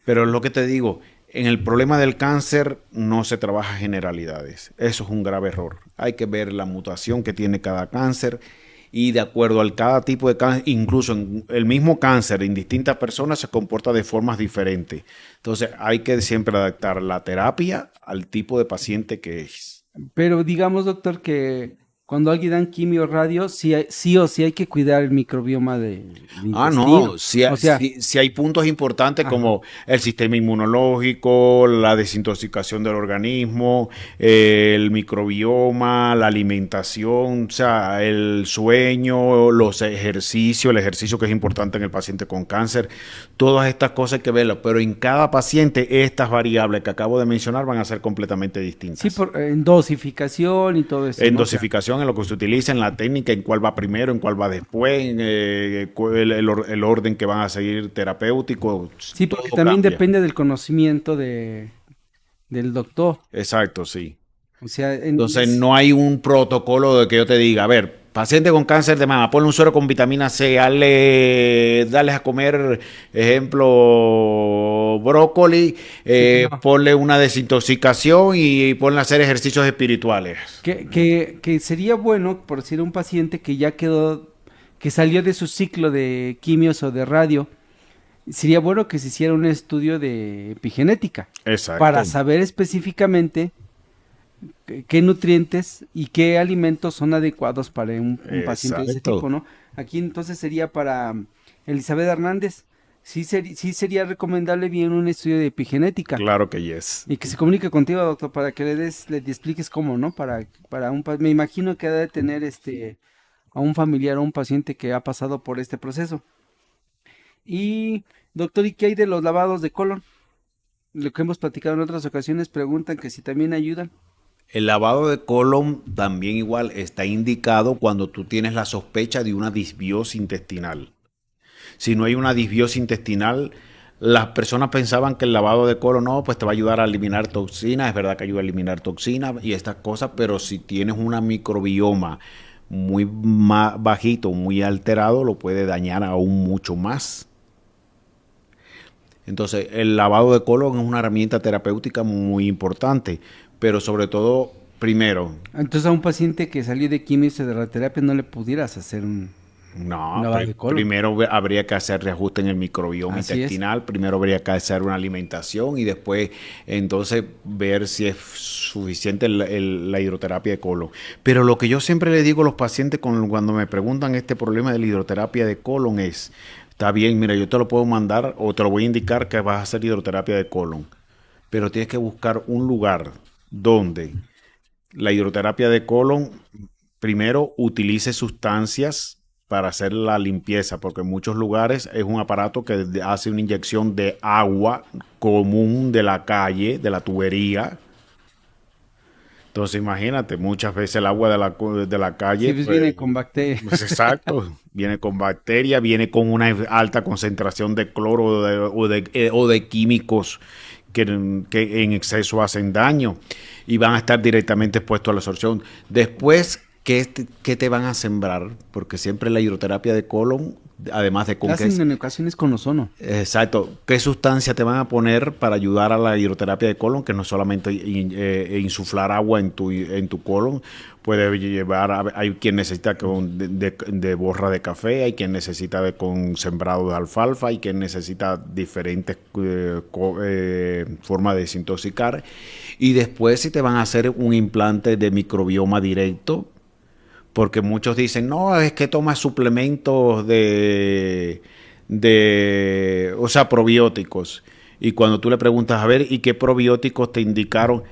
Pero lo que te digo, en el problema del cáncer no se trabaja generalidades. Eso es un grave error. Hay que ver la mutación que tiene cada cáncer, y de acuerdo al cada tipo de cáncer, incluso en el mismo cáncer en distintas personas se comporta de formas diferentes. Entonces hay que siempre adaptar la terapia al tipo de paciente que es. Pero digamos, doctor, que cuando alguien dan quimio o radio, sí o sí hay que cuidar el microbioma del Ah, intestino. no, si, O sea, si hay puntos importantes ajá. como el sistema inmunológico, la desintoxicación del organismo, el microbioma, la alimentación, o sea, el sueño, los ejercicios, el ejercicio que es importante en el paciente con cáncer, todas estas cosas hay que verlas, pero en cada paciente estas variables que acabo de mencionar van a ser completamente Sí, distintas. en dosificación y todo eso, En ¿no? O sea, dosificación, en lo que se utiliza, en la técnica, en cuál va primero, en cuál va después, en el orden que van a seguir terapéutico, sí, porque todo también cambia. depende del conocimiento del doctor. Exacto, sí. O sea, Entonces no hay un protocolo de que yo te diga, a ver, paciente con cáncer de mama, ponle un suero con vitamina C, dale a comer, ejemplo, brócoli, no. ponle una desintoxicación y ponle a hacer ejercicios espirituales. Que sería bueno, por decir, un paciente que ya quedó, que salió de su ciclo de quimios o de radio, sería bueno que se hiciera un estudio de epigenética para Exacto, saber específicamente qué nutrientes y qué alimentos son adecuados para un paciente de ese tipo, exacto. ¿no? Aquí entonces sería para Elizabeth Hernández, sí sería recomendable bien un estudio de epigenética. Claro que yes. Y que se comunique contigo, doctor, para que le expliques cómo, ¿no? Me imagino que ha de tener a un familiar o un paciente que ha pasado por este proceso. Y, doctor, ¿y qué hay de los lavados de colon? Lo que hemos platicado en otras ocasiones, preguntan que si también ayudan. El lavado de colon también igual está indicado cuando tú tienes la sospecha de una disbiosis intestinal. Si no hay una disbiosis intestinal, las personas pensaban que el lavado de colon no, pues te va a ayudar a eliminar toxinas, es verdad que ayuda a eliminar toxinas y estas cosas, pero si tienes una microbioma muy bajito, muy alterado, lo puede dañar aún mucho más. Entonces, el lavado de colon es una herramienta terapéutica muy importante, pero sobre todo, primero, Entonces a un paciente que salió de quimio y de radioterapia no le pudieras hacer un no, lavado de colon. primero habría que hacer reajuste en el microbioma Así es. intestinal, primero habría que hacer una alimentación y después entonces ver si es suficiente la hidroterapia de colon. Pero lo que yo siempre le digo a los pacientes cuando me preguntan este problema de la hidroterapia de colon es, está bien, mira, yo te lo puedo mandar o te lo voy a indicar que vas a hacer hidroterapia de colon, pero tienes que buscar un lugar donde la hidroterapia de colon primero utilice sustancias para hacer la limpieza, porque en muchos lugares es un aparato que hace una inyección de agua común de la calle, de la tubería. Entonces imagínate, muchas veces el agua de la Sí, calle, pues pues, viene con bacterias. pues exacto, viene con bacterias, viene con una alta concentración de cloro o de químicos que en exceso hacen daño y van a estar directamente expuestos a la absorción. Después, ¿qué te van a sembrar? Porque siempre la hidroterapia de colon, además de La con qué hacen en ocasiones con ozono. exacto. ¿Qué sustancia te van a poner para ayudar a la hidroterapia de colon? Que no solamente insuflar agua en tu colon, puede llevar, hay quien necesita de borra de café, hay quien necesita con sembrado de alfalfa, hay quien necesita diferentes formas de desintoxicar. Y después si te van a hacer un implante de microbioma directo, porque muchos dicen, no, es que toma suplementos o sea, probióticos. Y cuando tú le preguntas, a ver, ¿y qué probióticos te indicaron?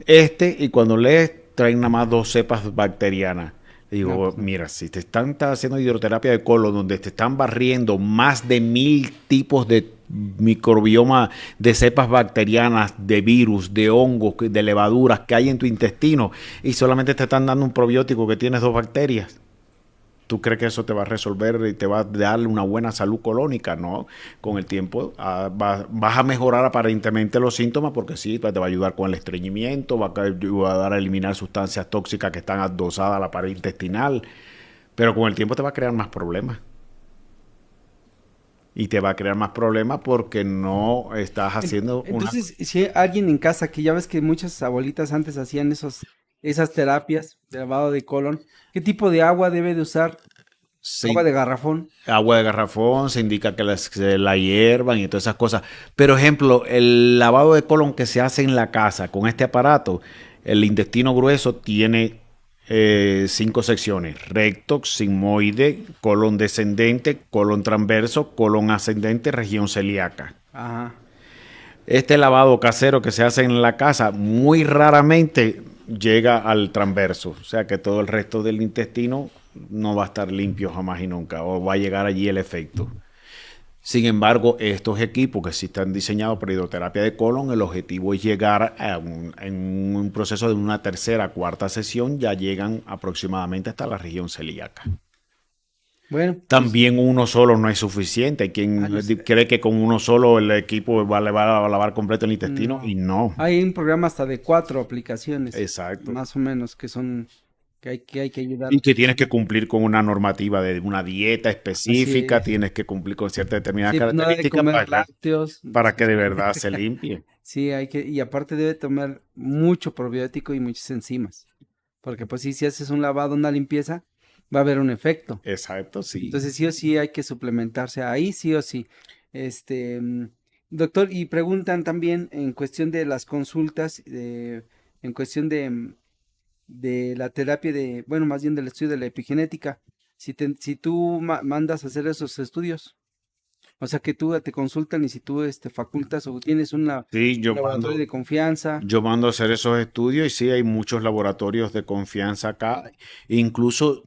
Y cuando lees, traen nada más dos cepas bacterianas. No, Digo, pues no. mira, si te están haciendo hidroterapia de colon, donde te están barriendo más de 1000 tipos de microbioma, de cepas bacterianas, de virus, de hongos, de levaduras que hay en tu intestino, y solamente te están dando un probiótico que tienes dos bacterias. ¿Tú crees que eso te va a resolver y te va a dar una buena salud colónica? No, con el tiempo vas a mejorar aparentemente los síntomas porque sí, te va a ayudar con el estreñimiento, va a ayudar a eliminar sustancias tóxicas que están dosadas a la pared intestinal, pero con el tiempo te va a crear más problemas. Y te va a crear más problemas porque no estás haciendo una... Entonces, si hay alguien en casa, que ya ves que muchas abuelitas antes hacían esas terapias de lavado de colon, ¿qué tipo de agua debe de usar? Agua Sí, de garrafón. agua de garrafón, se indica que se la hiervan y todas esas cosas. Pero, ejemplo, el lavado de colon que se hace en la casa con este aparato, el intestino grueso tiene 5 secciones: recto, sigmoide, colon descendente, colon transverso, colon ascendente, región celíaca. Ajá. Este lavado casero que se hace en la casa muy raramente llega al transverso, o sea que todo el resto del intestino no va a estar limpio jamás y nunca, o va a llegar allí el efecto. Sin embargo, estos equipos que sí están diseñados para hidroterapia de colon, el objetivo es llegar en un proceso de una tercera, cuarta sesión, ya llegan aproximadamente hasta la región celíaca. Bueno, pues, También uno solo no es suficiente. Hay quien yo sé. cree que con uno solo el equipo le va a lavar completo el intestino y No. no. Hay un programa hasta de 4 aplicaciones, Exacto. más o menos, que hay que ayudar. Y que tienes que cumplir con una normativa de una dieta Así específica, es. tienes que cumplir con ciertas determinadas Sí, pues nada de características comer lácteos. para que de verdad se limpie. Sí, y aparte debe tomar mucho probiótico y muchas enzimas. Porque pues sí, si haces un lavado, una limpieza, va a haber un efecto. Exacto, sí. Entonces sí o sí hay que suplementarse ahí, sí o sí. Doctor, y preguntan también en cuestión de las consultas, en cuestión de la terapia bueno, más bien del estudio de la epigenética, si tú mandas a hacer esos estudios, o sea que tú te consultan y si tú facultas o tienes Sí, un laboratorio de confianza. yo mando a hacer esos estudios y sí hay muchos laboratorios de confianza acá. Incluso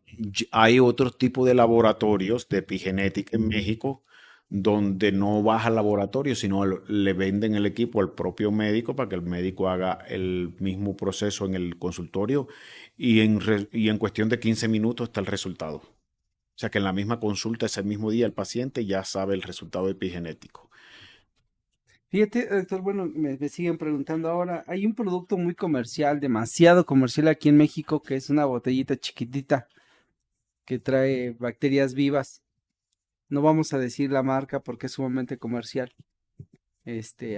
hay otro tipo de laboratorios de epigenética en México donde no vas al laboratorio, sino le venden el equipo al propio médico para que el médico haga el mismo proceso en el consultorio y en cuestión de 15 minutos está el resultado. O sea que en la misma consulta ese mismo día el paciente ya sabe el resultado epigenético. Fíjate, doctor, bueno, me siguen preguntando ahora, hay un producto muy comercial, demasiado comercial aquí en México, que es una botellita chiquitita que trae bacterias vivas. No vamos a decir la marca porque es sumamente comercial,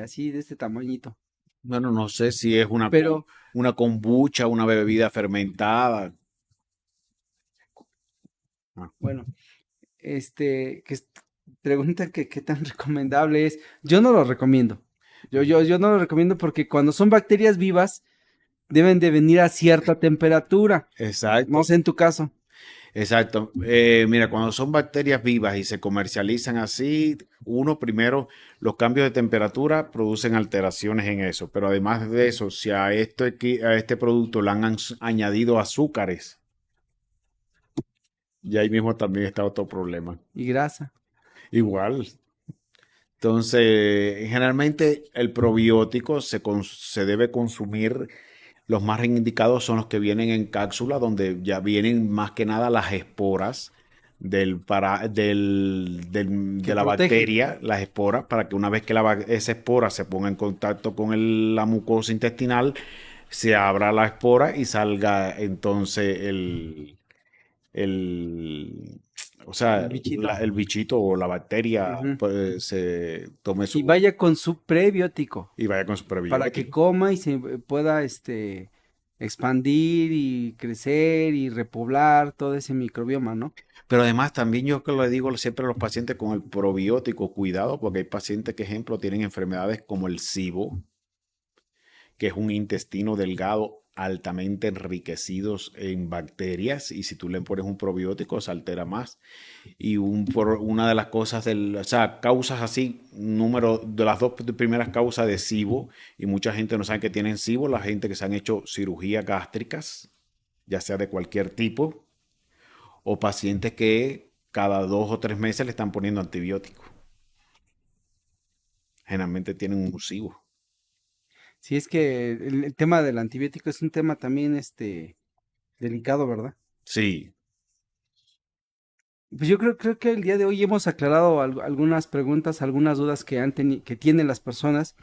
así de este tamañito. Bueno, no sé si es Pero, una kombucha, una bebida fermentada. Ah, bueno, preguntan que qué tan recomendable es. Yo no lo recomiendo. Yo no lo recomiendo porque cuando son bacterias vivas, deben de venir a cierta temperatura. No exacto, sé en tu caso. exacto. Mira, cuando son bacterias vivas y se comercializan así, uno primero, los cambios de temperatura producen alteraciones en eso, pero además de eso, si a este producto le han añadido azúcares, Y ahí mismo también está otro problema. y grasa. Igual. Entonces, generalmente el probiótico se debe consumir. Los más indicados son los que vienen en cápsula, donde ya vienen más que nada las esporas Que de la protegen. bacteria, las esporas, para que una vez que esa espora se ponga en contacto con la mucosa intestinal, se abra la espora y salga entonces el, o El sea, bichito. el bichito o la bacteria Ujú. pues, se tome Y su vaya con su prebiótico y vaya con su para que prebiótico. coma y se pueda expandir y crecer y repoblar todo ese microbioma, ¿no? Pero además también yo que le digo siempre a los pacientes con el probiótico, cuidado, porque hay pacientes que, ejemplo, tienen enfermedades como el SIBO, que es un intestino delgado altamente enriquecidos en bacterias, y si tú le pones un probiótico se altera más. Y una de las cosas, o sea, causas así, número de las dos primeras causas de SIBO, y mucha gente no sabe que tienen SIBO, la gente que se han hecho cirugías gástricas, ya sea de cualquier tipo, o pacientes que cada 2 o 3 meses le están poniendo antibióticos. Generalmente tienen un SIBO. Si es que el tema del antibiótico es un tema también delicado, ¿verdad? Sí, Pues yo creo que el día de hoy hemos aclarado algunas preguntas, algunas dudas que tienen las personas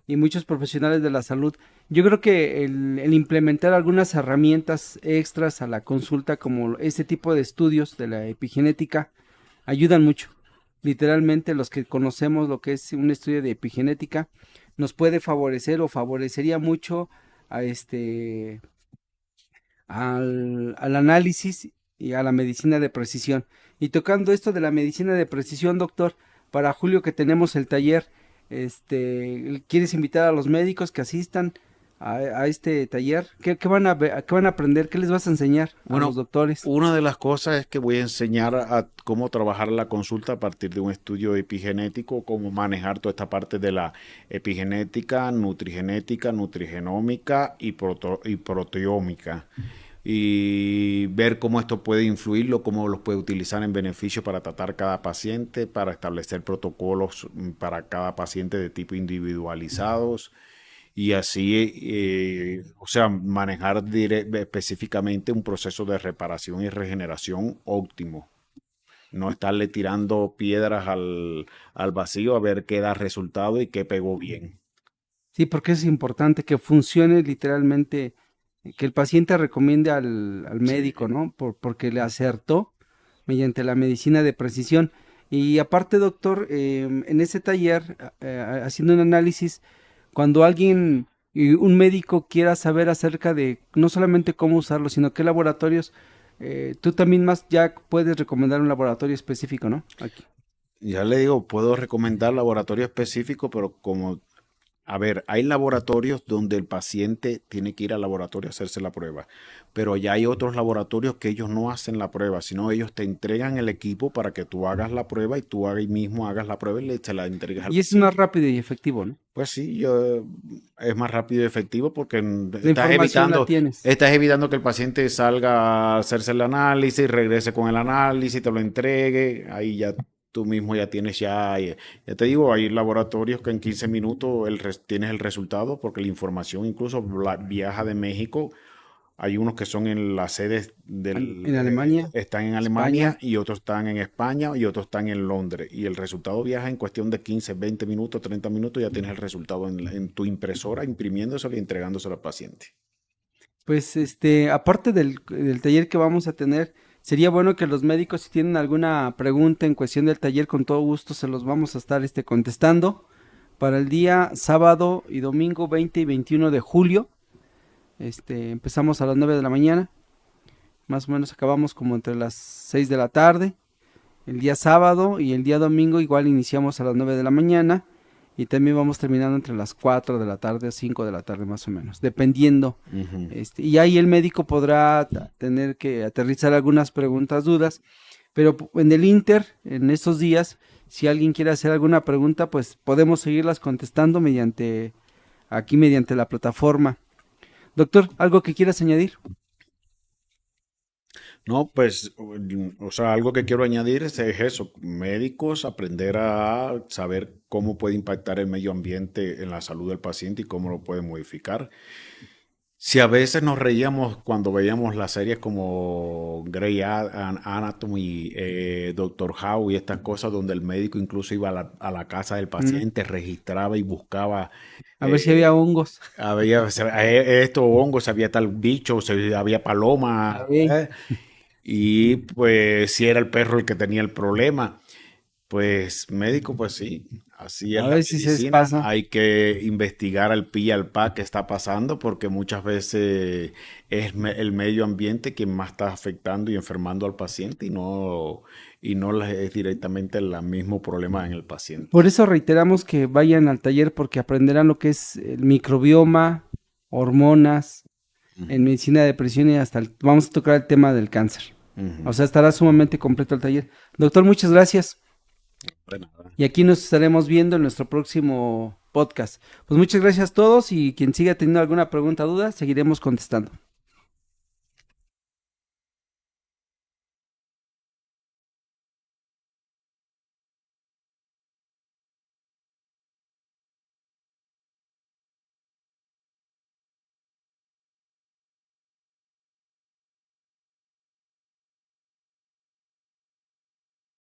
y muchos profesionales de la salud. Yo creo que el implementar algunas herramientas extras a la consulta, como este tipo de estudios de la epigenética, ayudan mucho. Literalmente, los que conocemos lo que es un estudio de epigenética, nos puede favorecer o favorecería mucho a al análisis y a la medicina de precisión. Y tocando esto de la medicina de precisión, doctor, para julio que tenemos el taller, ¿quieres invitar a los médicos que asistan a este taller? ¿Qué van qué van a aprender? ¿Qué les vas a enseñar a los bueno, doctores? una de las cosas es que voy a enseñar a cómo trabajar la consulta a partir de un estudio epigenético, cómo manejar toda esta parte de la epigenética, nutrigenómica y proteómica. Y ver cómo esto puede influirlo, cómo los puede utilizar en beneficio para tratar cada paciente, para establecer protocolos para cada paciente de tipo individualizados y así, o sea, manejar específicamente un proceso de reparación y regeneración óptimo. No estarle tirando piedras al vacío a ver qué da resultado y qué pegó bien. Sí, porque es importante que funcione literalmente, que el paciente recomiende al médico, Sí. ¿no? Porque le acertó mediante la medicina de precisión. Y aparte, doctor, en ese taller, haciendo un análisis, cuando alguien, un médico quiera saber acerca de no solamente cómo usarlo, sino qué laboratorios, tú también más ya puedes recomendar un laboratorio específico, ¿no? Aquí. Ya le digo, puedo recomendar laboratorio específico, pero como, a ver, hay laboratorios donde el paciente tiene que ir al laboratorio a hacerse la prueba, pero ya hay otros laboratorios que ellos no hacen la prueba, sino ellos te entregan el equipo para que tú hagas la prueba y tú ahí mismo hagas la prueba y se la entregues al Y es más paciente. rápido y efectivo, ¿no? Pues sí, es más rápido y efectivo porque La información la tienes. estás evitando que el paciente salga a hacerse el análisis, regrese con el análisis, te lo entregue, ahí ya tú mismo ya tienes ya te digo, hay laboratorios que en 15 minutos tienes el resultado porque la información incluso viaja de México. Hay unos que son en las sedes En Alemania, están en España. Alemania y otros están en España y otros están en Londres. Y el resultado viaja en cuestión de 15, 20 minutos, 30 minutos, ya tienes el resultado en tu impresora, imprimiéndoselo y entregándoselo al paciente. Pues aparte del taller que vamos a tener, sería bueno que los médicos, si tienen alguna pregunta en cuestión del taller, con todo gusto se los vamos a estar contestando para el día sábado y domingo 20 y 21 de julio. Empezamos a las 9 de la mañana, más o menos acabamos como entre las 6 de la tarde. El día sábado y el día domingo igual iniciamos a las 9 de la mañana y también vamos terminando entre las 4 de la tarde o 5 de la tarde más o menos, dependiendo. Ujú. Y ahí el médico podrá tener que aterrizar algunas preguntas, dudas, pero en el Inter, en estos días, si alguien quiere hacer alguna pregunta, pues podemos seguirlas contestando mediante la plataforma. Doctor, ¿algo que quieras añadir? No, pues, o sea, algo que quiero añadir es eso, médicos, aprender a saber cómo puede impactar el medio ambiente en la salud del paciente y cómo lo puede modificar. Si a veces nos reíamos cuando veíamos las series como Anatomy, Doctor Howe y estas cosas donde el médico incluso iba a la casa del Mm, paciente, registraba y buscaba, a ver si había hongos. esto hongos, había tal bicho, había paloma, Ey, y pues si era el perro el que tenía el problema. Pues médico, pues sí, así es a la ver si se medicina. pasa. Hay que investigar al pi y al pa qué está pasando porque muchas veces es el medio ambiente quien más está afectando y enfermando al paciente y no es directamente el mismo problema en el paciente. Por eso reiteramos que vayan al taller porque aprenderán lo que es el microbioma, hormonas, en Ujú, medicina de depresión y hasta vamos a tocar el tema del cáncer. O ujú. sea, estará sumamente completo el taller. Doctor, muchas gracias. De nada. Y aquí nos estaremos viendo en nuestro próximo podcast. Pues muchas gracias a todos y quien siga teniendo alguna pregunta o duda, seguiremos contestando.